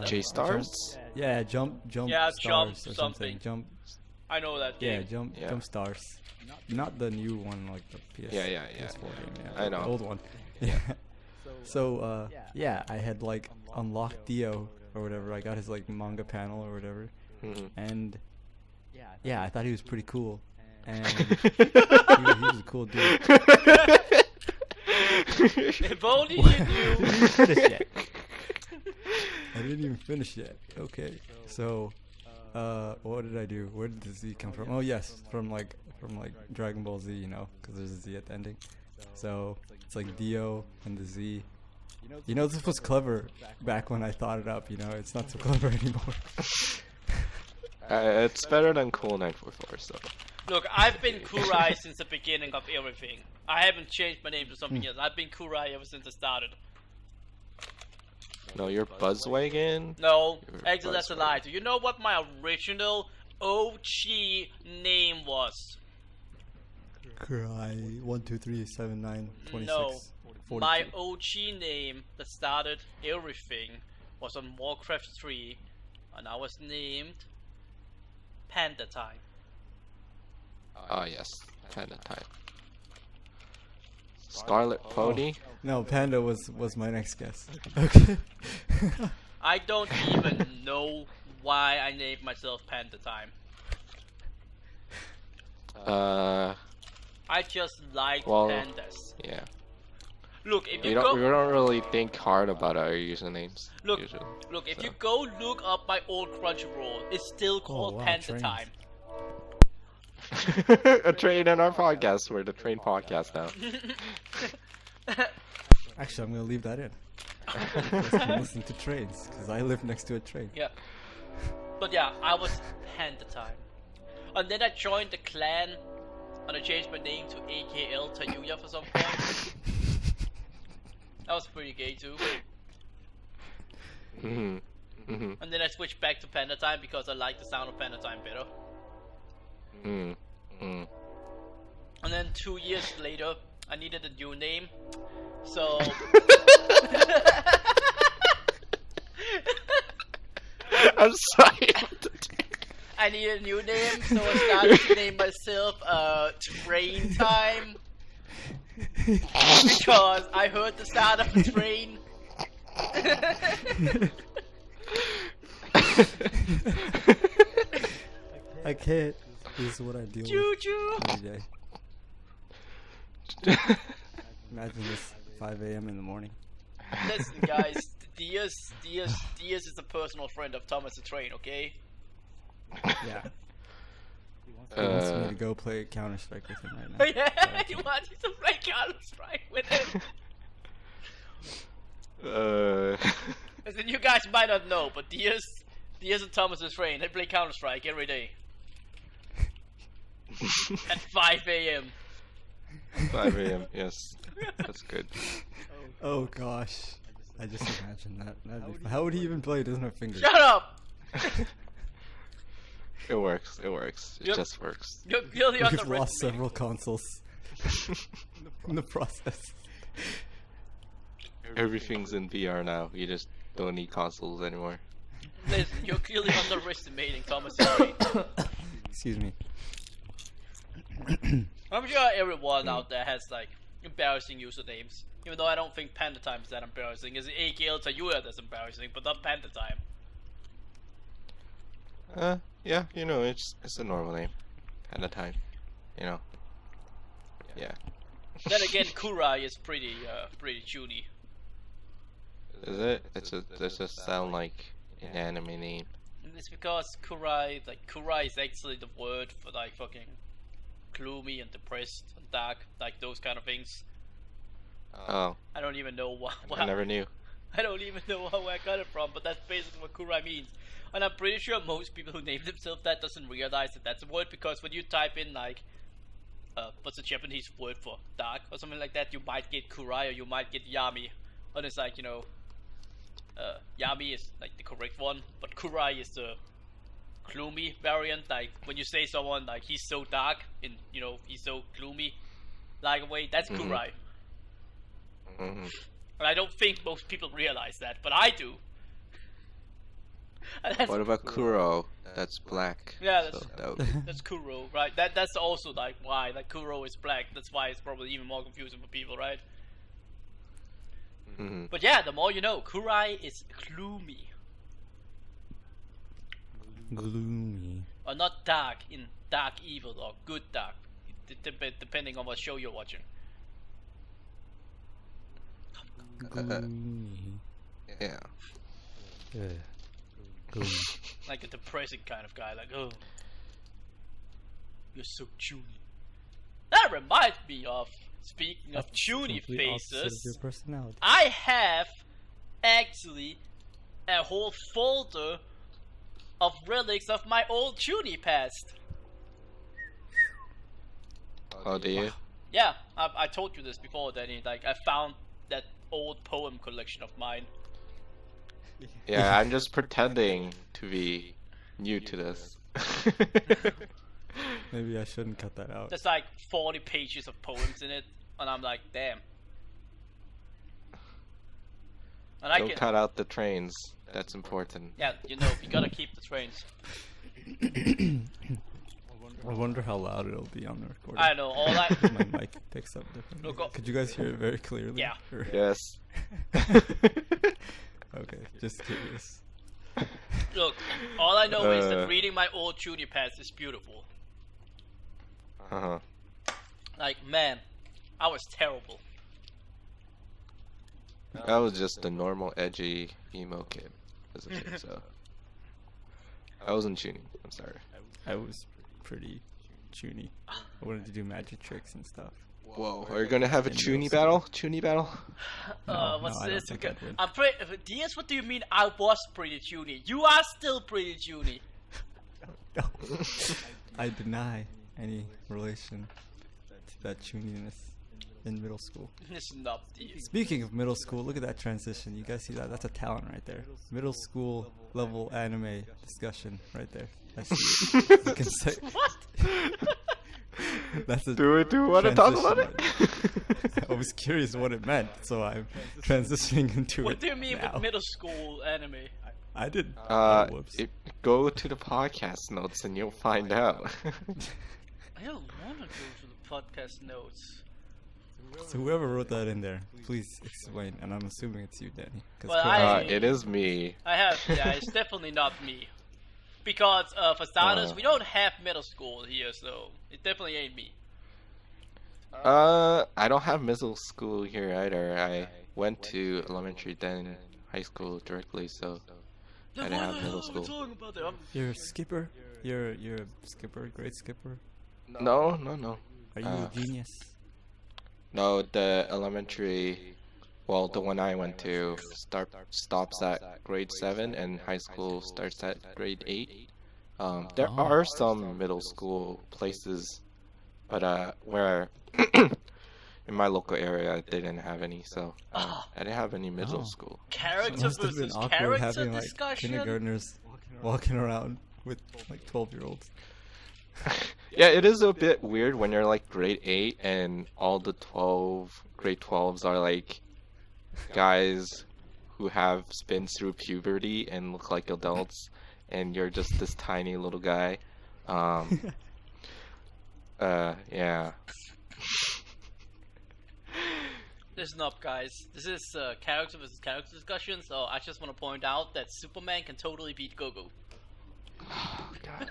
J-Stars? Yeah, jump Yeah, stars Jump or something. something. Jump. I know that game. Yeah, jump stars. Not the new one, like the PS. Yeah. PS4 game. Yeah, I know. The old one. Yeah. So yeah, I had like unlocked Dio or whatever. I got his like manga panel or whatever, and yeah, I thought he was pretty cool, and he was a cool dude. If only you knew. Finish yet. I didn't even finish yet. Okay, so what did I do? Where did the Z come from? Oh yes, from like Dragon Ball Z, you know, because there's a Z at the ending. So it's like Dio and the Z. You know, this was clever back when I thought it up. You know, it's not so clever anymore. It's better than Cool 944, so. Look, I've been Kurai since the beginning of everything. I haven't changed my name to something else. I've been Kurai ever since I started. No, you're Buzzwagon? No, You're actually that's a Buzzwagon. lie. Do you know what my original OG name was? Kurai 1 2 3 7 9 26 No. 42. My OG name that started everything was on Warcraft 3, and I was named Panda Time. Ah, yes. Panda Time. Scarlet Pony? No, Panda was my next guess. Okay. I don't even know why I named myself Panda Time. I just like Well, pandas. Yeah. Look, if We you don't go, really think hard about our usernames. look, usually. if so. you go look up my old Crunchyroll, it's still called wow, Panda trains. Time. A train in our podcast. We're the train podcast now. Actually, I'm gonna leave that in. I'm listening to trains because I live next to a train. Yeah. But yeah, I was Panda Time. And then I joined the clan, and I changed my name to AKL Tayuya for some point. That was pretty gay too. Mm-hmm. Mm-hmm. And then I switched back to Panda Time because I like the sound of Panda Time better. Mm-hmm. And then 2 years later, I needed a new name. So... I'm sorry. I needed a new name, so I started to name myself Train Time. Because I heard the sound of a train. I can't. This is what I deal Choo with choo! every day. Imagine this 5 a.m. in the morning. Listen, guys, Dioz is a personal friend of Thomas the Train, okay? Yeah. He wants me to go play Counter Strike with him right now. Yeah, he wants you to play Counter Strike with him. Listen, you guys might not know, but Dioz and Thomas the Train, they play Counter Strike every day. At 5 a.m. 5 a.m. Yes, that's good. Oh gosh. I just imagined that. How would he even play? He doesn't have fingers. Shut up! It works. It works. It Yep. just works. You're really We've lost underestimating. several consoles in the process. Everything's in VR now. You just don't need consoles anymore. Listen, you're clearly underestimating Thomas the Train. Excuse me. I'm sure everyone out there has like embarrassing usernames. Even though I don't think Panda Time is that embarrassing. It's AKL Tayuya that's embarrassing, but not Panda Time. Yeah, it's a normal name at the time, you know. Yeah. Then again, Kurai is pretty Junie. Is it? It just sound like an anime name. And it's because Kurai is actually the word for like fucking gloomy and depressed and dark, like those kind of things. Oh. I don't even know why. I never knew. I don't even know where I got it from, but that's basically what Kurai means. And I'm pretty sure most people who name themselves that doesn't realize that that's a word, because when you type in like what's the Japanese word for dark or something like that, you might get Kurai or you might get Yami. And it's like, Yami is like the correct one, but Kurai is the gloomy variant. Like when you say someone like he's so dark and he's so gloomy like a way, that's Kurai. Mm-hmm. And I don't think most people realize that, but I do. What about Kuro? That's black. Yeah, so that's Kuro, right? That's also like why like Kuro is black. That's why it's probably even more confusing for people, right? Mm-hmm. But yeah, the more you know, Kurai is gloomy. Gloomy. Or not dark in dark evil or good dark, depending on what show you're watching. Gloomy. Yeah. Gloomy. Like a depressing kind of guy, like, oh, you're so Junie. That reminds me of, speaking of Junie faces, Your personality. I have actually a whole folder of relics of my old Junie past. Oh, do you? Yeah, I told you this before, Danny. Like, I found that old poem collection of mine. Yeah, I'm just pretending to be new to this. Maybe I shouldn't cut that out. There's like 40 pages of poems in it, and I'm like, damn. And Don't cut out the trains. That's important. Yeah, you gotta keep the trains. I wonder how loud it'll be on the recording. I know, all that. My mic picks up differently. Look, Could you guys hear it very clearly? Yeah. Or- Yes. Okay, just curious. Look, all I know is that reading my old Junie past is beautiful. Uh-huh. Like, man, I was terrible. I was just a normal, edgy, emo kid as a kid, so... I wasn't tuning, I'm sorry. I was pretty chuny. I wanted to do magic tricks and stuff. Whoa, are you gonna have a chuny battle? Chuny battle? What's I this? don't think I'd win. I'm pretty. Dioz, what do you mean I was pretty Junie? You are still pretty Junie. No. I deny any relation to that chuniness in middle school. Listen up, Dioz. Speaking of middle school, look at that transition. You guys see that? That's a talent right there. Middle school level anime discussion right there. I see it. You can say What? that's a Do we want to talk about it? I was curious what it meant, so I'm transitioning into What it do you mean now. with middle school anime? I did. Whoops. Go to the podcast notes and you'll find out. I don't want to go to the podcast notes. So whoever wrote that in there, please explain. And I'm assuming it's you, Danny. 'Cause Well, Kurai- It is me. I have, yeah, it's definitely not me. Because, for starters, we don't have middle school here, so it definitely ain't me. I don't have middle school here either. I went to elementary, then high school directly, so I didn't have middle school. Talking about that? You're a skipper? You're a skipper, grade skipper? No. Are you a genius? No, the elementary, well, the one I went to stops at grade 7 and high school starts at grade 8. There are some middle school places, but where in my local area they didn't have any, so I didn't have any middle school. Character It must have been versus awkward character having like discussion? kindergartners walking around with like 12-year-olds. Yeah, it is a bit weird when you're like grade 8 and all the grade 12s are like guys who have been through puberty and look like adults, and you're just this tiny little guy. Yeah. Listen up, guys. This is character versus character discussion, so I just want to point out that Superman can totally beat Gogo. God.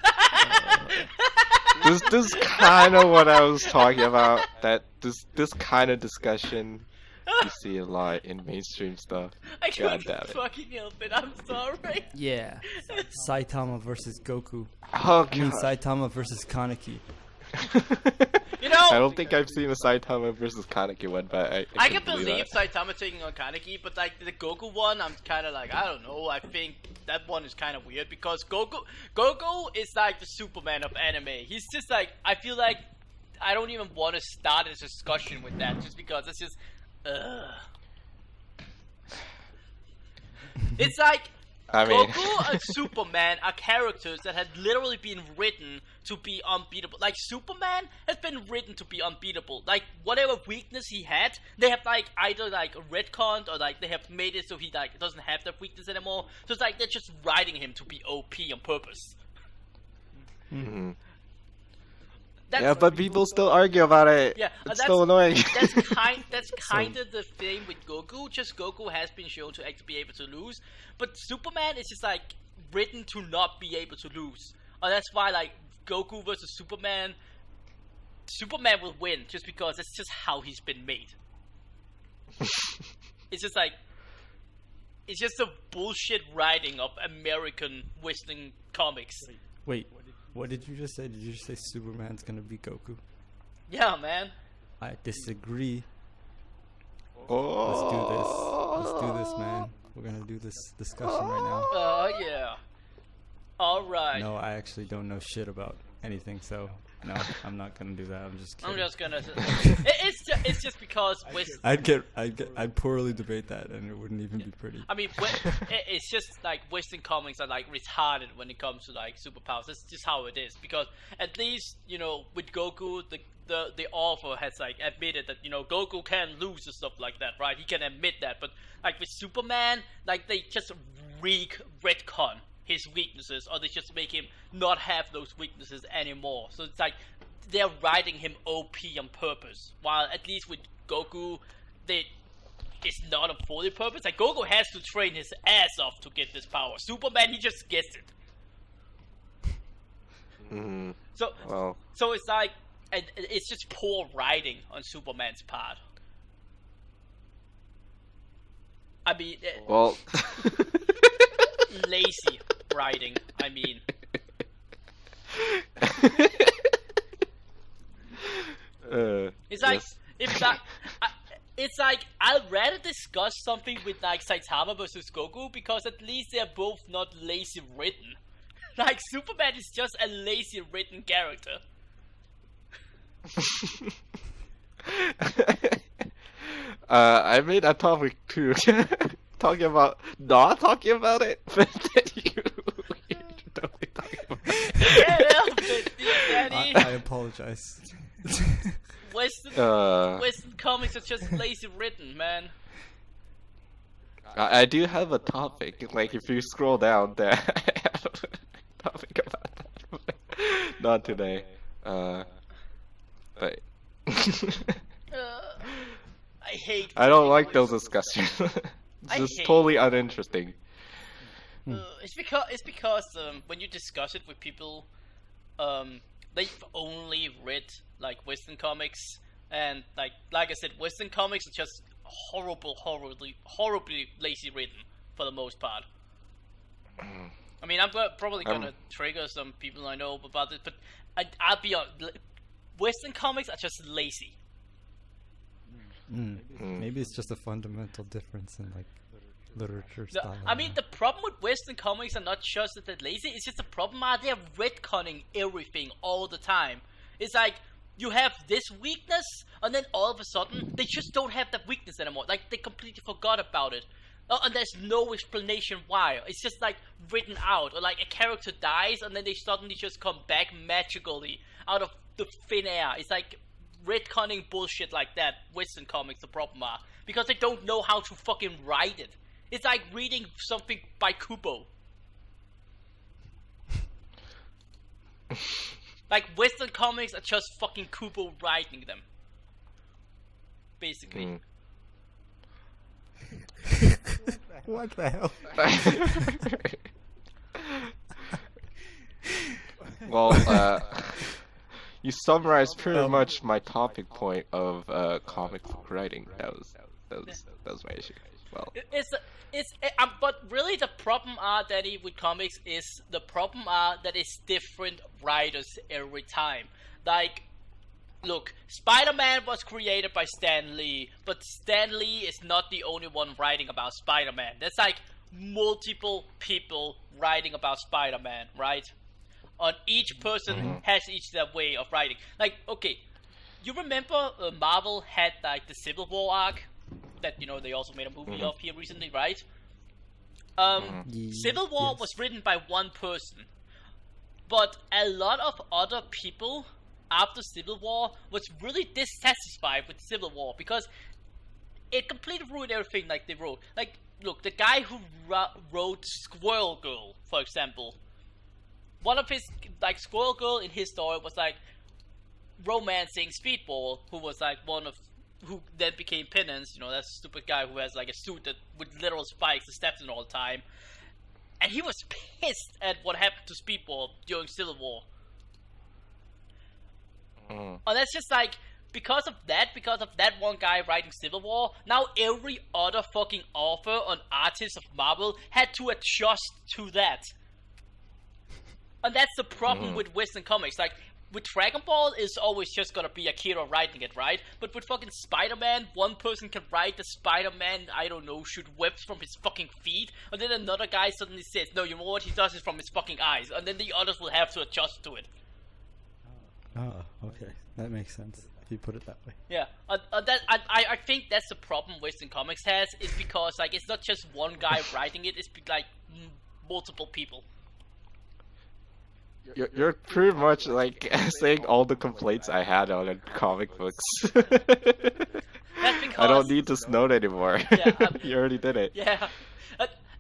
This is kind of what I was talking about. That this kind of discussion you see a lot in mainstream stuff. I God couldn't damn it. fucking help it. I'm sorry. Yeah. Saitama versus Goku. Oh I mean God. Saitama versus Kaneki. You know, I don't think I've seen a Saitama versus Kaneki one, but I can believe believe that. Saitama taking on Kaneki, but like the Goku one, I'm kind of like, I don't know. I think that one is kind of weird because Goku is like the Superman of anime. He's just like, I feel like I don't even want to start a discussion with that just because it's just, It's like I mean, Goku and Superman are characters that had literally been written to be unbeatable. Like, Superman has been written to be unbeatable. Like, whatever weakness he had, they have, like, either, like, retconned or, like, they have made it so he, like, doesn't have that weakness anymore. So it's like they're just writing him to be OP on purpose. mhm. That's, Yeah, but people still argue about it. Yeah, It's so annoying. That's kind of the thing with Goku. Just Goku has been shown to actually be able to lose, but Superman is just like written to not be able to lose. And that's why like Goku versus Superman will win just because that's just how he's been made. It's just like it's just a bullshit writing of American Western comics. Wait, what did you just say? Did you just say Superman's gonna beat Goku? Yeah, man. I disagree. Oh. Let's do this, man. We're gonna do this discussion right now. Oh yeah. All right. No, I actually don't know shit about anything, so no, I'm not gonna do that. I'm just kidding. I'm just gonna. It's just because with. I'd poorly debate that, and it wouldn't even be pretty. I mean, it's just like Western comics are like retarded when it comes to like superpowers. That's just how it is. Because at least with Goku, the author has like admitted that Goku can lose and stuff like that, right? He can admit that. But like with Superman, like they just retcon his weaknesses, or they just make him not have those weaknesses anymore. So it's like they're writing him OP on purpose. While at least with Goku, it's not a fully purpose. Like Goku has to train his ass off to get this power. Superman, he just gets it. Mhm. So it's like it's just poor writing on Superman's part. I mean, Well. lazy writing. I mean, it's like yes. it's like I'd rather discuss something with like Saitama versus Goku because at least they're both not lazy written. Like Superman is just a lazy written character. I made a topic too, not talking about it, but then you're totally talking about it. Can't help it, Daddy. I apologize. Western comics are just lazy written, man. I do have a topic. Like if you scroll down, there I have a topic about that. Not today. But I hate. I don't like those discussions. It's I just hate- totally uninteresting. It's because when you discuss it with people, they've only read like Western comics, and like I said, Western comics are just horribly lazy written for the most part. I mean, I'm probably gonna trigger some people I know about this, but I'll be honest. Western comics are just lazy. Maybe it's just a fundamental difference in like literature style. I mean, the problem with Western comics are not just that they're lazy, it's just the problem are they're retconning everything all the time. It's like, you have this weakness, and then all of a sudden, they just don't have that weakness anymore. Like, they completely forgot about it. And there's no explanation why. It's just like written out, or like a character dies, and then they suddenly just come back magically out of the thin air. It's like retconning bullshit like that. Western comics, the problem are because they don't know how to fucking write it. It's like reading something by Kubo. Like Western comics are just fucking Kubo writing them, basically. What the hell? Well, you summarized pretty much my topic point of comic book writing. That was my issue. Well, but really the problem are that with comics is the problem are that it's different writers every time. Like, look, Spider-Man was created by Stan Lee, but Stan Lee is not the only one writing about Spider-Man. There's like multiple people writing about Spider-Man, right? On each person has each their way of writing. Like, okay, you remember Marvel had like the Civil War arc that they also made a movie of here recently, right? Civil War was written by one person, but a lot of other people after Civil War was really dissatisfied with Civil War because it completely ruined everything like they wrote. Like, look, the guy who wrote Squirrel Girl, for example, one of his, like, Squirrel Girl in his story was like romancing Speedball, who was like who then became Penance, that stupid guy who has like a suit that with literal spikes that steps in all the time. And he was pissed at what happened to Speedball during Civil War. And that's just like, because of that one guy writing Civil War, now every other fucking author and artist of Marvel had to adjust to that. And that's the problem with Western comics. Like, with Dragon Ball, it's always just gonna be Akira writing it, right? But with fucking Spider-Man, one person can write the Spider-Man, I don't know, shoot webs from his fucking feet, and then another guy suddenly says, no, you know what, he does it from his fucking eyes, and then the others will have to adjust to it. Oh, okay. That makes sense, if you put it that way. Yeah, I think that's the problem Western Comics has, is because, like, it's not just one guy writing it, it's, like, multiple people. You're pretty much like saying all the complaints I had on comic books. That's because I don't need this note anymore. Yeah, you already did it. Yeah,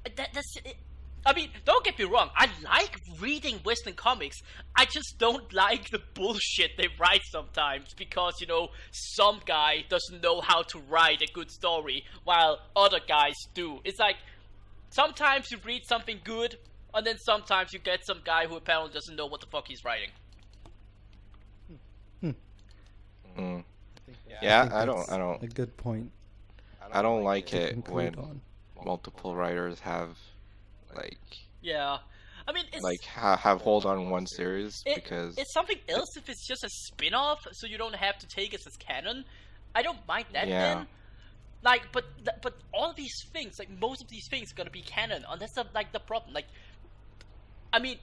that's it. I mean, don't get me wrong. I like reading Western comics. I just don't like the bullshit they write sometimes because, some guy doesn't know how to write a good story while other guys do. It's like, sometimes you read something good, and then sometimes you get some guy who apparently doesn't know what the fuck he's writing. Yeah, I don't. A good point. I don't like it conclude when on. multiple writers have, like. Yeah, I mean, it's like have hold on one series because it's something else if it's just a spin-off, so you don't have to take it as canon. I don't mind that then. Like, but all these things, like most of these things, are gonna be canon, and that's the problem. Like, I mean,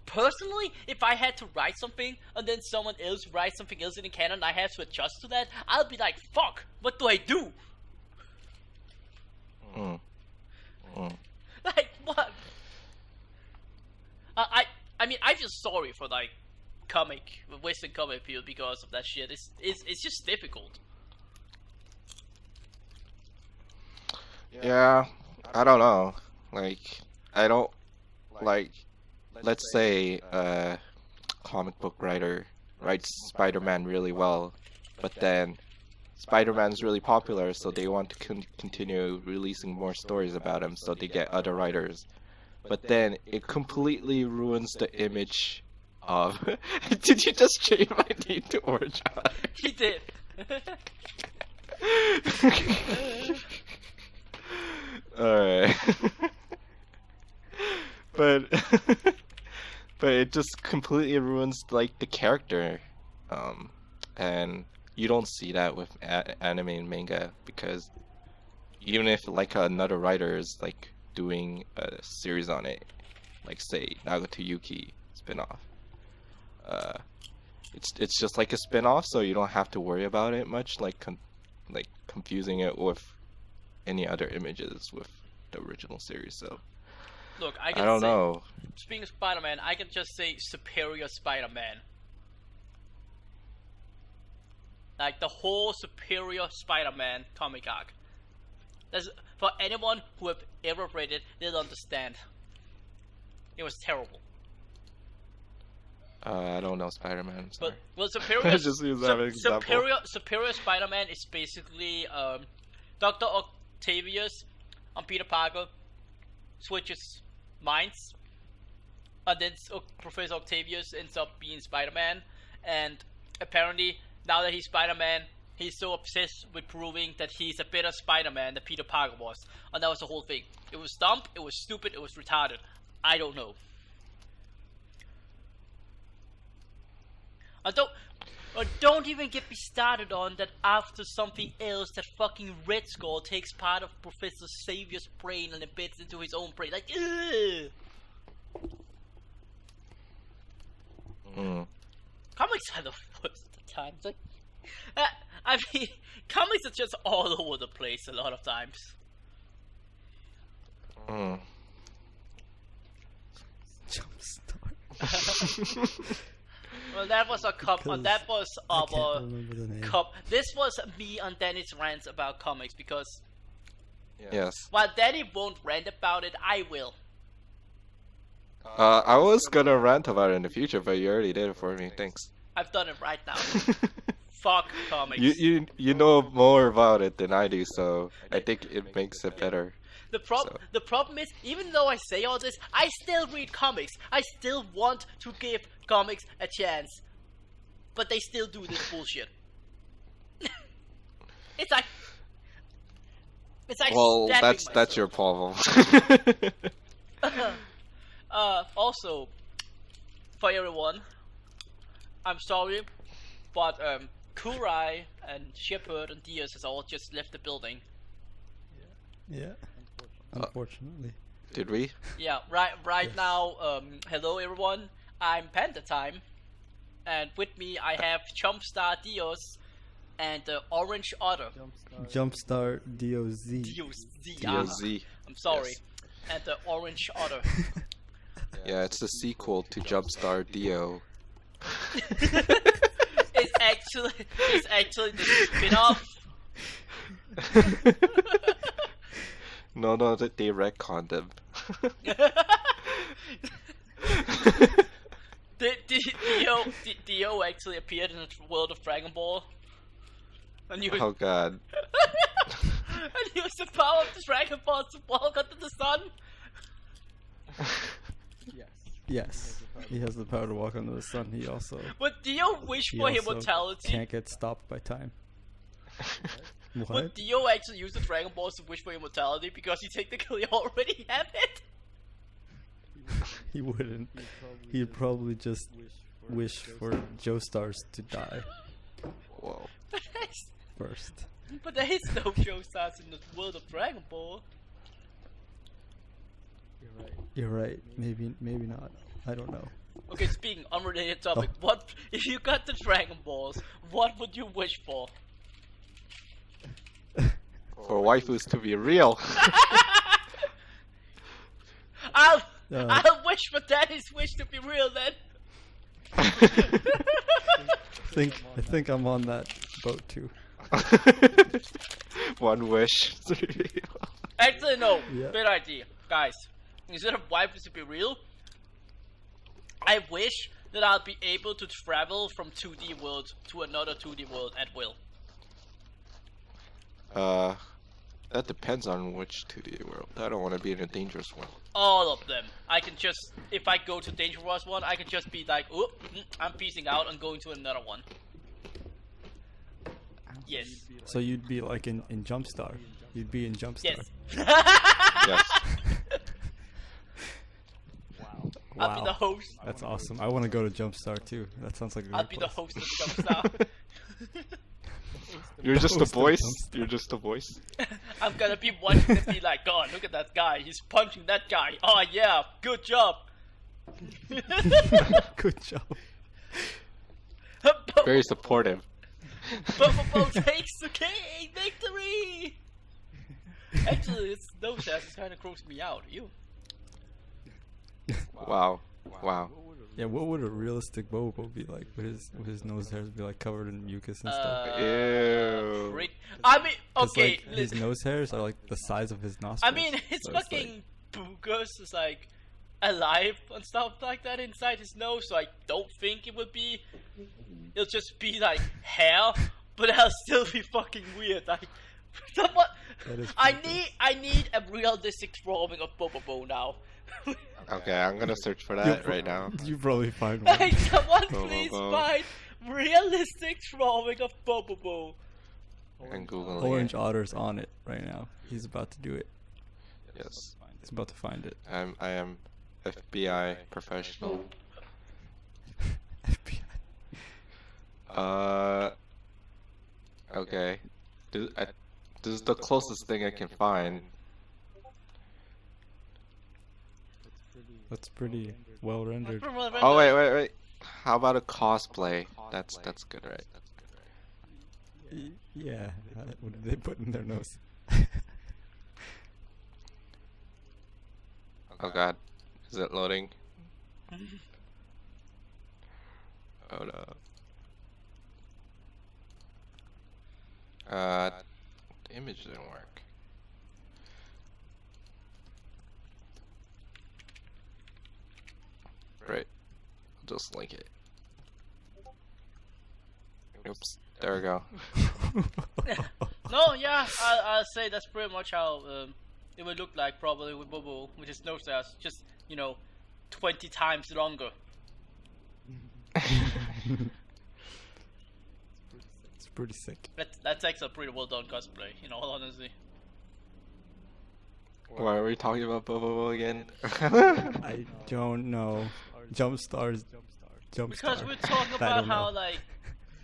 personally, if I had to write something and then someone else writes something else in the canon, and I have to adjust to that, I'll be like, fuck, what do I do? Like, what? I mean, I feel sorry for like Western comic people because of that shit. It's just difficult. Yeah, I don't know. Like, I don't like. Let's say a comic book writer writes Spider-Man really well, but then Spider-Man's really popular, so they want to continue releasing more stories about him, so they get other writers. But then it completely ruins the image of. Did you just change my name to Orange Eye? He did. Alright. but it just completely ruins like the character, and you don't see that with anime and manga, because even if like another writer is like doing a series on it, like say Nagato Yuki spin-off, it's just like a spin-off, so you don't have to worry about it much, like confusing it with any other images with the original series. So look, I don't know. Speaking of Spider-Man, I can just say Superior Spider-Man. Like the whole Superior Spider-Man comic arc. For anyone who have ever read it, they'll understand. It was terrible. I don't know Spider-Man. But Superior just use that as an example. Superior Spider-Man is basically Dr. Octavius and Peter Parker switches minds, and then Professor Octavius ends up being Spider-Man, and apparently now that he's Spider-Man, he's so obsessed with proving that he's a better Spider-Man than Peter Parker was, and that was the whole thing. It was dumb, it was stupid, it was retarded. I don't know. Don't even get me started on that after something else that fucking Red Skull takes part of Professor Xavier's brain and embeds into his own brain. Like, ugh! Comics are the worst at times. Like, I mean, comics are just all over the place a lot of times. Jumpstart. Well, that was a cup. That was our cup. This was me and Danny's rants about comics because. Yes. While Danny won't rant about it, I will. I was gonna rant about it in the future, but you already did it for me. Thanks. I've done it right now. Fuck comics. You know more about it than I do, so I think it makes it better. The problem is, even though I say all this, I still read comics. I still want to give comics a chance, but they still do this bullshit. It's like well, stabbing that's your problem. Also, for everyone, I'm sorry, but Kurai and Shepard and Dioz has all just left the building. Yeah. Unfortunately. Did we? Yeah, right Yes. now, hello everyone, I'm Panda Time, and with me I have Jumpstar Dioz and Orange Otter. Jumpstart Dioz. DOZ. I'm sorry. Yes. And Orange Otter. Yeah, it's the sequel to Jumpstar Dio. It's actually the spin-off. No, they retconned them. Dio actually appeared in the world of Dragon Ball. And he was, Oh god. and he was the power of the Dragon Ball to walk under the sun. Yes. He has the power to walk under the sun. He also Would Dio wish for immortality? can't get stopped by time. Would What? Dio actually use the Dragon Balls to wish for immortality because he technically already have it? He wouldn't. He'd probably just wish for Joestars to die Whoa. first. But there is no Joestars in the world of Dragon Ball. You're right. Maybe not. I don't know. Okay, speaking unrelated topic, what if you got the Dragon Balls? What would you wish for? For waifus to be real. I'll wish for Daddy's wish to be real then. I think I'm on that boat too. One wish. Actually, no. Yeah. Better idea, guys. Instead of waifus to be real, I wish that I'll be able to travel from 2D world to another 2D world at will. That depends on which 2D world. I don't want to be in a dangerous one. All of them. I can just, if I go to dangerous one, I can just be like, oh, I'm peacing out and going to another one. Yes. So you'd be like in Jumpstar. You'd be in Jumpstar. Yes. Yes. I'll be the host. That's awesome. I want to go to Jumpstar too. That sounds like a I'll good be the place. host of Jumpstar. You're just a Host of voice. Jumpstar. You're just a voice. I'm gonna be watching and be like, God, look at that guy. He's punching that guy. Oh yeah, good job. Good job. Very supportive. Bo takes the king victory. Actually, it's those asses kind of gross me out. You. Wow. Yeah, what would a realistic Bobo be like? Would his nose hairs be like covered in mucus and stuff? Ew. I mean, 'Cause, okay. like, his nose hairs are like the size of his nostrils. I mean, his so it's fucking boogers is like alive and stuff like that inside his nose. So I don't think it would be. It'll just be like hair, but it'll still be fucking weird. Like, what? That is I pretty need a realistic drawing of Bobo now. Okay, I'm gonna search for that right now. You probably find one. Hey, someone Bo, bo, please bo. find realistic drawing of Bobobo. And Google Orange it. Otter's on it right now. He's about to do it. Yes, He's about to find it. I am FBI professional. FBI. Okay. This is the closest thing I can find. That's pretty well rendered. Oh wait. How about a cosplay? That's good, right? Yeah. What did they put in their nose? Oh god, is it loading? Oh no. The image didn't work. Right. I'll just link it. Oops. There we go. No, yeah, I'll say that's pretty much how it would look like probably with Bobo, with his nose there, just 20 times longer. It's pretty sick. That's actually a pretty well done cosplay, in all honesty. Why are we talking about Bobo again? I don't know. Jumpstars. Because we're talking about how like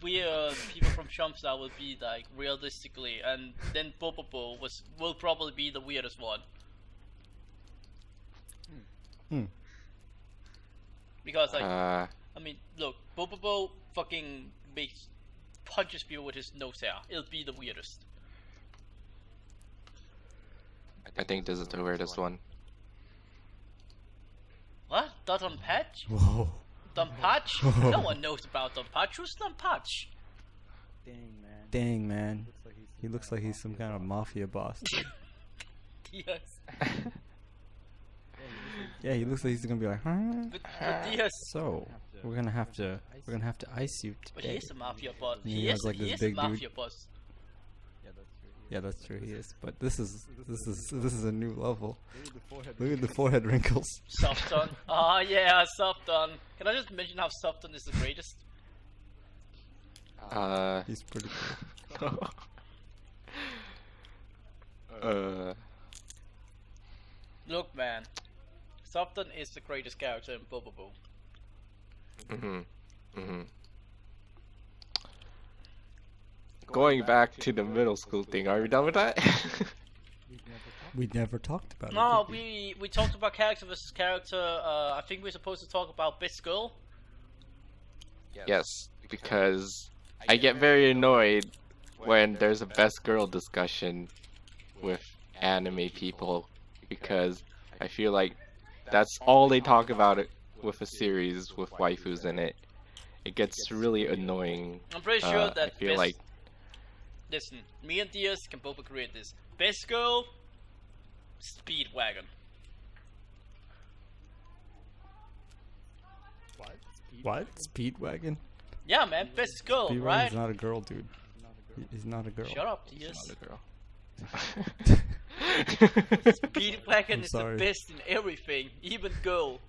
weird people from Jumpstar will be like realistically, and then Bobo will probably be the weirdest one. Because like I mean, look, Bobo fucking punches people with his nose hair. It'll be the weirdest. I think this is the weirdest one. What? Dun Patch? Whoa. Dun Patch? No one knows about Dun Patch. Who's Dun Patch? Dang, man. He looks like he's some kind of mafia boss. Yes. Yeah, he looks like he's gonna be like, huh? But yes. So we're gonna have to ice you But today. he is a mafia boss. And He he is, has, like, he this is a big dude. mafia boss. Yeah, that's true. He is. But this is a new level. Look at the forehead wrinkles. Softon. Oh yeah, Softon. Can I just mention how Softon is the greatest? He's pretty cool. Look, man. Softon is the greatest character in Bobo. Going back to the middle school thing, are we done with that? We never talked about it. No, did we talked about character versus character. I think we're supposed to talk about best girl. Yes, because I get very annoyed when there's a best girl discussion with anime people, because I feel like that's all they talk about it with a series with waifus in it. It gets really annoying. I'm pretty sure that I feel like listen, me and Dioz can both agree on this. Best girl, Speedwagon. What? Speedwagon? Yeah, man, best girl, Speedwagon's right? not a girl, dude. He's not a girl. Shut up, Dioz. not a girl. Speedwagon is the sorry. best in everything, even girl.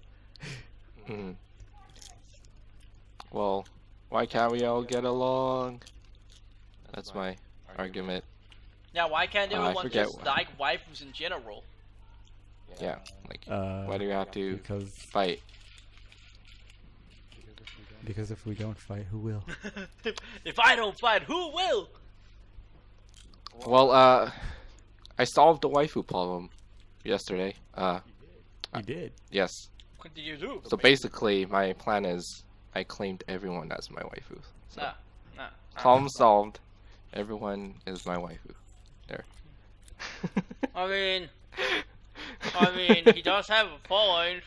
Well, why can't we all get along? That's my argument. Yeah, why can't I everyone forget just what- like waifus in general? Yeah, like why do we have to Because fight? if we don't fight, who will? If I don't fight, who will? Well, I solved the waifu problem yesterday. You did. Yes. What did you do? So basically, my plan is I claimed everyone as my waifu. So Nah. problem solved. Everyone is my waifu. There. I mean, he does have a point.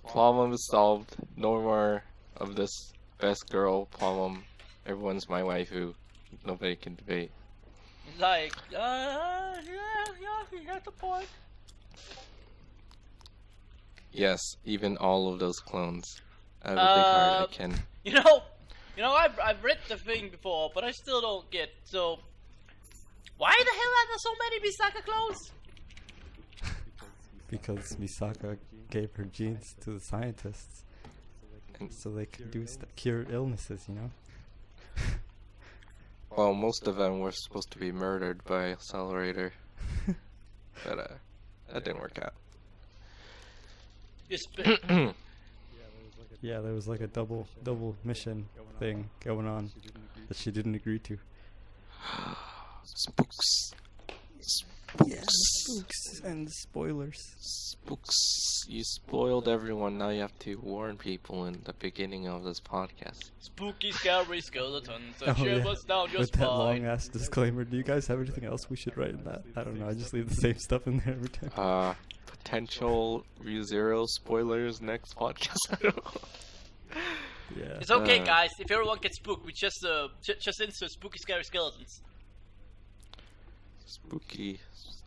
Problem is solved. No more of this best girl problem. Everyone's my waifu. Nobody can debate. Like, yeah, he has a point. Yes, even all of those clones. I have a big heart. I can. You know, I've read the thing before, but I still don't get. So, why the hell are there so many Misaka clones? because Misaka gave her genes to the scientists, so they could cure illnesses, you know. Well, most of them were supposed to be murdered by Accelerator, but that didn't work out. Yeah, there was like a double mission thing going on that she didn't agree to. Spooks. Yeah, spooks and spoilers. Spooks. You spoiled everyone. Now you have to warn people in the beginning of this podcast. Spooky, scary skeletons Oh, and yeah. shivers down your With that long spine. ass disclaimer. Do you guys have anything else we should write in that? I don't know. I just leave the same stuff in there every time. Potential ReZero spoilers next podcast. I don't know. Yeah. It's okay, guys. If everyone gets spooked, we just insert spooky, scary skeletons. Spooky,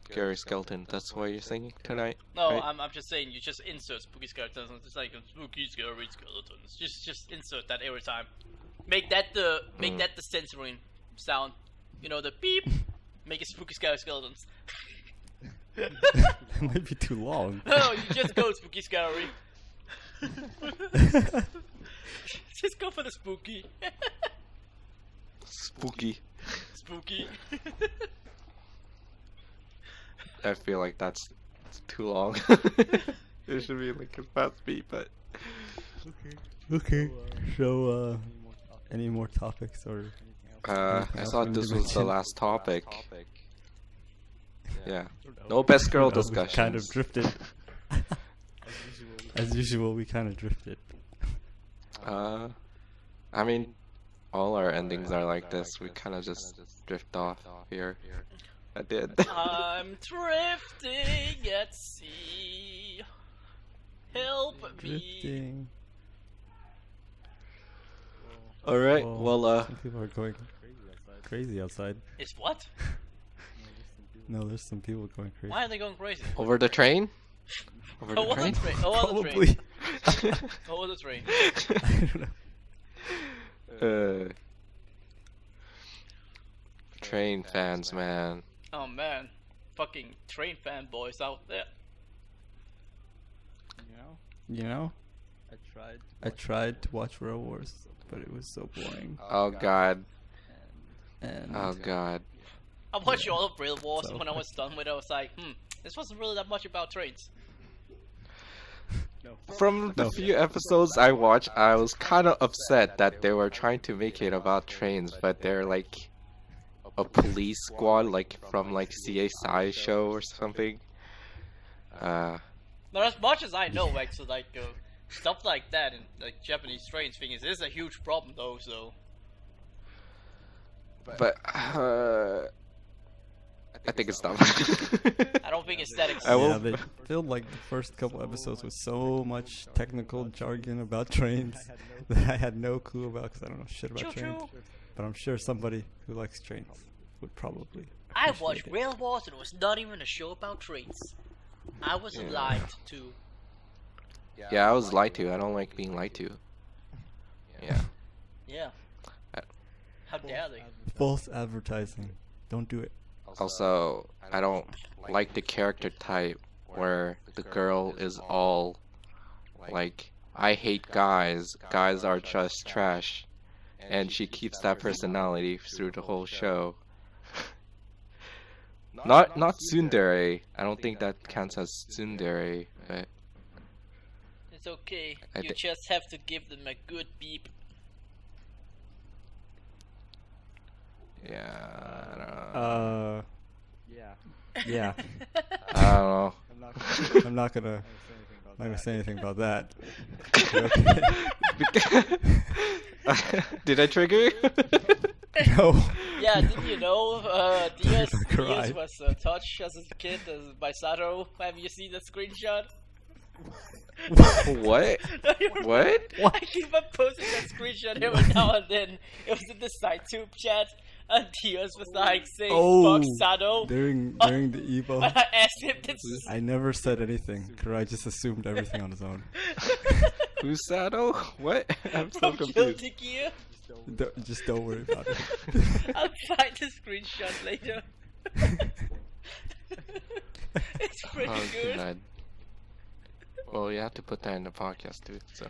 scary skeleton. That's what you're singing tonight. No, right? I'm just saying you just insert spooky skeletons. It's like spooky, scary skeletons. Just insert that every time. Make that the censoring sound. You know, the beep. Make it spooky, scary skeletons. That might be too long. No, you just go spooky, scary. Just go for the spooky. Spooky. Spooky. I feel like that's too long. It should be like a fast beat, but. Okay. So, any more topics or? I else thought we this need to was the mention? last topic. Yeah. No best girl We discussions. kind of drifted. As usual, we kind of drifted. I mean, all our endings are like this. We kind of just drift off here. I did. I'm drifting at sea. Help me. Drifting. All right. Whoa, Well, some people are going crazy outside. It's what? No, there's some people going crazy. Why are they going crazy? over the train. Over Oh, the what train. the train? Oh, what the Probably. train? Oh, what the train? I don't know. Train fans, man. Oh man, fucking train fanboys out there. You know, I tried to watch Real Wars, but it was so boring. Oh god. And Oh god. I watched all of Rail Wars, So- and when I was done with it, I was like, this wasn't really that much about trains. From the few episodes I watched, I was kind of upset that they were trying to make it about trains, but they're like a police squad, like from like CSI show or something. But as much as I know, like, so like, stuff like that in like Japanese trains thing is a huge problem though, so. But I think it's dumb. I don't think it's that I will- yeah, they filled like the first couple episodes with so much technical jargon about trains that I had no clue about because I don't know shit about trains. Choo-choo. But I'm sure somebody who likes trains would probably. I appreciate watched it. Rail Wars and it was not even a show about trains. I was Yeah. lied to. Yeah, I was lied to. I don't like being lied to. Yeah. Yeah. I- How dare they? False advertising. Don't do it. Also, I don't like the character type where the girl is all like, I hate guys. Guys are just trash. And she keeps that personality through the whole show. Not tsundere. I don't think that counts as tsundere, but It's okay. I You thi- just have to give them a good beep. yeah, I don't know. Yeah. I don't know. I'm not gonna say anything about that. Did I trigger you? No. Yeah, didn't you know Dioz Kurai. was touched as a kid by Sato? Have you seen the screenshot? What? What? I keep on posting that screenshot every now and then. It was in the SciTube chat, and Dioz was like saying fuck Sato. during the Evo. And I asked him this. I never said anything. Kurai just assumed everything on his own. Who's Sato? What? I'm so From confused. Guilty Gear. Just don't worry about it. I'll find the screenshot later. It's pretty Oh good. god. Well, you have to put that in the podcast too. So.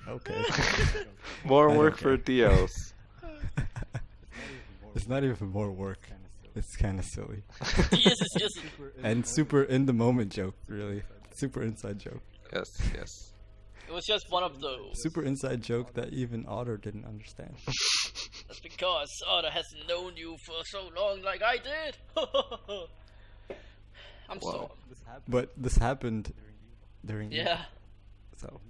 Okay. More I work don't for care. Dioz. It's not even more work. It's kind of silly. Dioz is just. And super in the moment joke, really. Super inside joke. Yes, yes. It was just one of those. Super inside joke that even Otter didn't understand. That's because Otter hasn't known you for so long like I did. I'm Wow. sorry. But this happened during Yeah, so,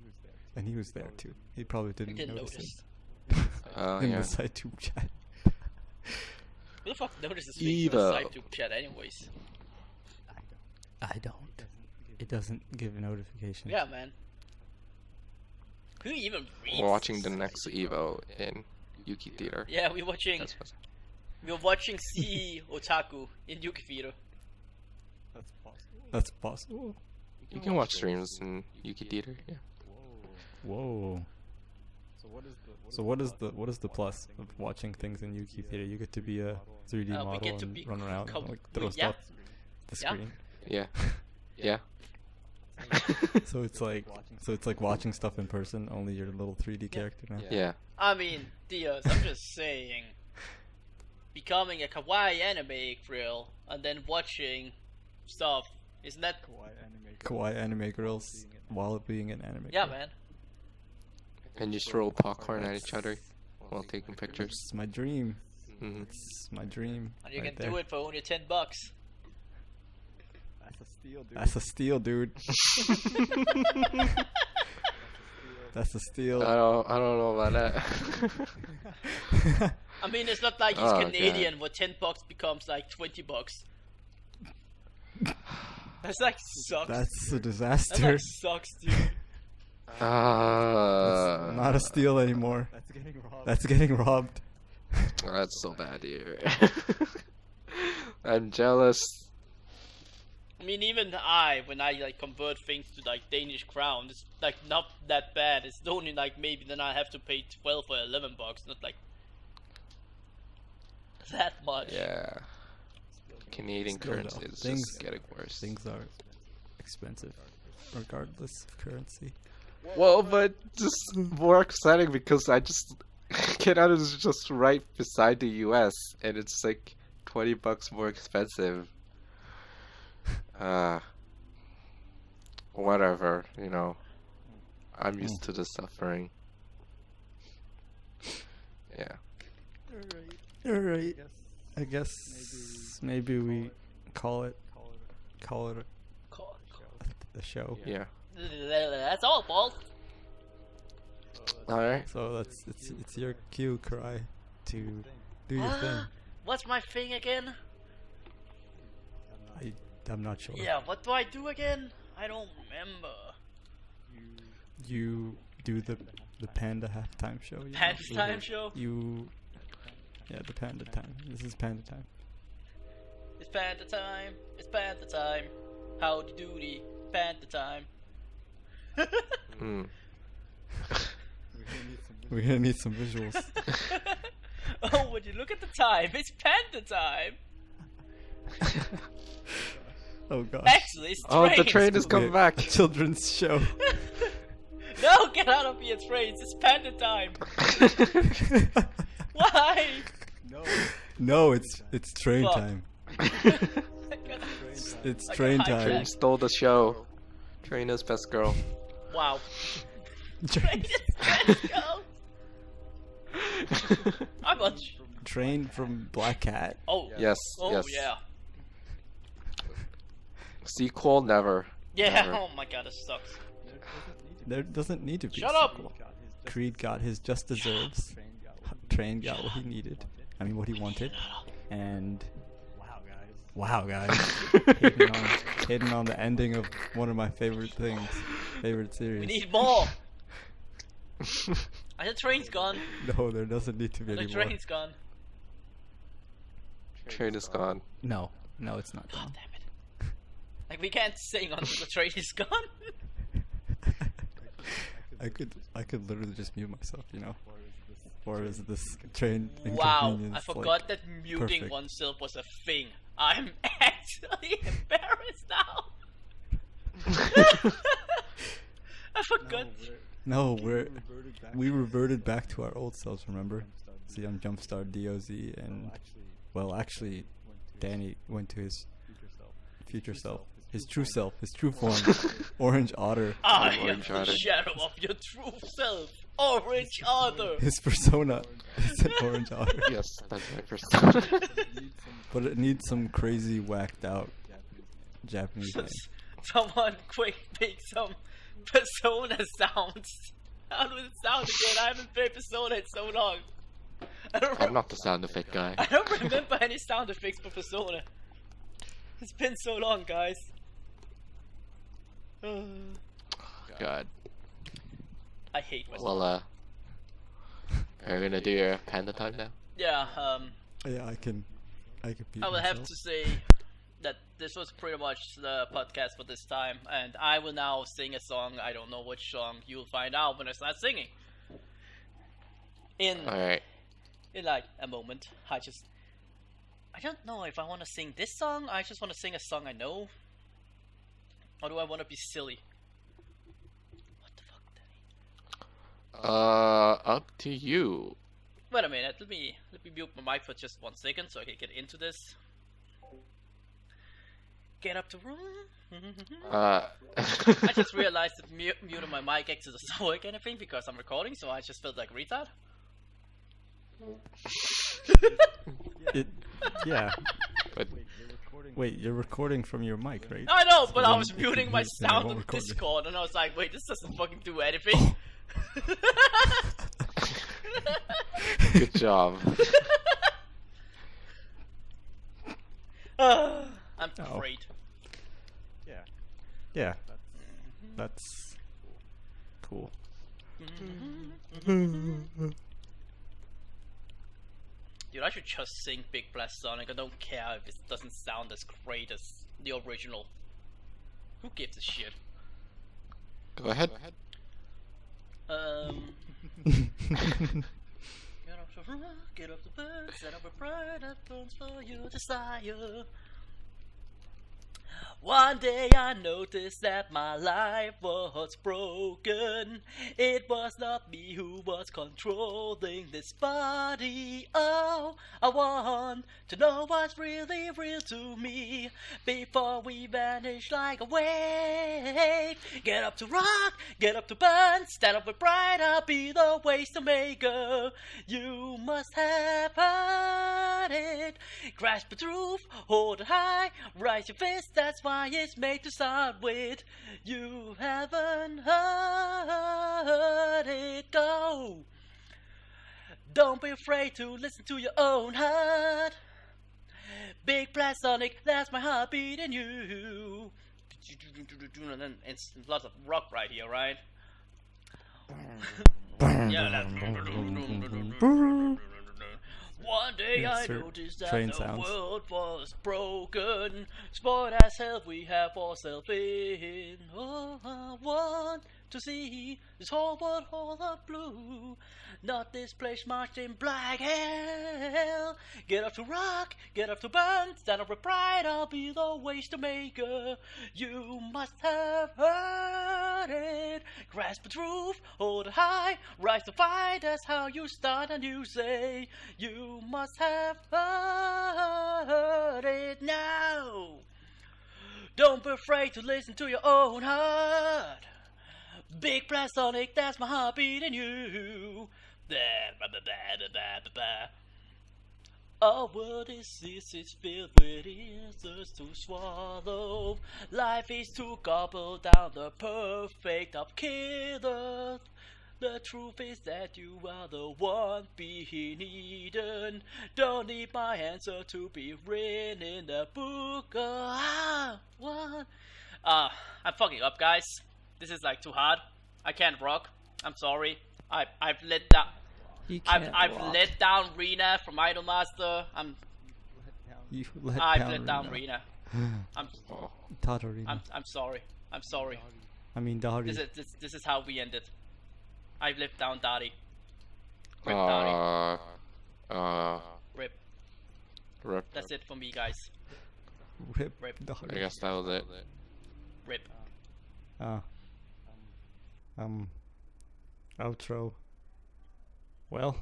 and he was there too. He probably didn't, didn't notice notice. Oh it in yeah. the side tube chat. Who the fuck notices things in the Evo. side tube chat anyways? I don't. It doesn't give a notification. Yeah, man. Who even reads? We're watching the next Evo in Yuki Theater. Yeah, we're watching. That's what. We're watching C Otaku in Yuki Theater. That's possible. You can watch streams in Yuki Theater. Yeah. Whoa. So what is the plus of watching things in Yuki Theater? You get to be a 3D We model get to and be run around and like throw yeah. stuff at the Yeah. screen. Yeah. Yeah. So it's like watching stuff in person, only you're a little 3D character now. Yeah. I mean, Dioz, I'm just saying. Becoming a kawaii anime grill and then watching stuff, isn't that? Kawaii anime girls while being an anime. Yeah, girl. man. And just throw popcorn at each other while taking pictures. It's my dream. Mhm. It's my dream. And you right can do there. it for only $10. That's a steal, dude. That's a steal. I don't know about that. I mean, it's not like he's Oh, Canadian, where $10 becomes like $20. That's like sucks. That's a That disaster. like sucks, dude. That's not a steal anymore. That's getting robbed. That's so bad, dude. I'm jealous. I mean, even when I like convert things to like Danish crown, it's like not that bad. It's only like maybe then I have to pay 12 or $11, not like that much. Yeah. Canadian Still, currency though, is things- just getting worse. Things are expensive, regardless of currency. Well, but just more exciting because Canada is just right beside the US, and it's like $20 more expensive. Whatever, you know. I'm used to the suffering. Yeah. Alright. I guess maybe we call it a show. Yeah. That's all, Paul. All right. So it's your cue, Kurai, to do your thing. What's my thing again? I'm not sure. Yeah, what do I do again? I don't remember. You do the panda halftime show. you know? Panda time show? Yeah, the panda time. This is panda time. It's panda time. It's panda time. Howdy doody. Panda time. Hmm. We're gonna need some visuals. Oh, would you look at the time? It's panda time. Oh gosh. Actually, it's Oh, the trains. train is coming back. Children's show. No, get out of here, trains. It's panda time. Why? No, it's train Fuck. time. It's Like a train hijack. time. Train stole the show. Train is best girl. Wow. Train is best girl. How much? Train from Black Cat. Oh. Yes. Oh, Yes. yeah. Sequel never. Yeah, Never. oh my god, this sucks. There doesn't need to be Shut a up! sequel. Creed got his just deserves. Train got what he needed. I mean, what he wanted. And wow, guys, hitting on the ending of one of my favorite series. We need more! And the train's gone. No, there doesn't need to be And the any more. train's gone. Train is gone. No, it's not. God Gone. damn it. Like, we can't sing until the train is gone. I could literally just mute myself, you know. or is this train Wow, inconvenience? I forgot like, that muting perfect? oneself was a thing. I'm actually embarrassed now. I forgot. No, we reverted back to our old selves. Remember? See, I'm Jumpstart Dioz, and well, actually, Danny went to his future self, his true form, Orange Otter. I am Orange the Otter. shadow of your true self, Orange Otter. His persona is an Orange Otter, Yes, that's my persona. but it needs some crazy whacked out Japanese name. Someone quick make some Persona sounds. How does it sound again? I haven't played Persona in so long. I'm not the sound effect guy. I don't remember any sound effects for Persona. It's been so long, guys. God. I hate myself. Well, are we gonna do your panda time now? Yeah, Yeah, I can beat I will have myself. to say that this was pretty much the podcast for this time, and I will now sing a song. I don't know which song. You'll find out when I start singing. In Alright. like a moment. I don't know if I want to sing this song. I just want to sing a song I know. Or do I want to be silly? What the fuck, Danny? Up to you. Wait a minute. Let me mute my mic for just 1 second so I can get into this. Get up to room. I just realized that muting my mic actually doesn't work anything because I'm recording, so I just felt like a retard. Yeah. But Wait, you're recording from your mic, right? I know, but I then was if muting you my mute, then it sound won't on record it. Discord, and I was like, wait, this doesn't fucking do anything. good job. I'm Oh. afraid. Yeah. That's cool. Dude, I should just sing Big Blast Sonic. I don't care if it doesn't sound as great as the original. Who gives a shit? Go ahead. Get up to run, get up to burn, set up a pride that burns for your desire. One day I noticed that my life was broken. It was not me who was controlling this body. Oh, I want to know what's really real to me before we vanish like a wave. Get up to rock, get up to burn, stand up with pride. I'll be the waste maker. You must have heard it. Grasp the truth, hold it high, raise your fist. That's why it's made to start with. You haven't heard it. Go. Don't be afraid to listen to your own heart. Big Blast Sonic, that's my heartbeat in you. And then it's lots of rock right here, right? Yeah, that's... One day I Insert noticed that train the sounds. world was broken. Spoiled as hell we have ourselves in. Oh, I want to see this whole world all of blue. Not this place marked in black hell. Get up to rock, get up to burn, stand up with pride. I'll be the waste maker. You must have heard it. Grasp the truth, hold it high, rise to fight. That's how you start a new say. You must have heard it now. Don't be afraid to listen to your own heart. Big Blast Sonic, that's my heartbeat in you. Our world is filled with answers to swallow. Life is to gobble down the perfect of killers. The truth is that you are the one being eaten. Don't need my answer to be written in the book. I'm fucking up, guys. This is like too hard. I can't rock. I'm sorry. I've let down. I've let down Rena from Idolmaster. I've let down Rena. I'm sorry. I'm sorry. I mean, Dari. This is how we ended. I've let down Daddy. Rip, Donnie. Rip. Rip. That's it for me, guys. Rip. Rip. I guess that was it. Rip. Outro. Well,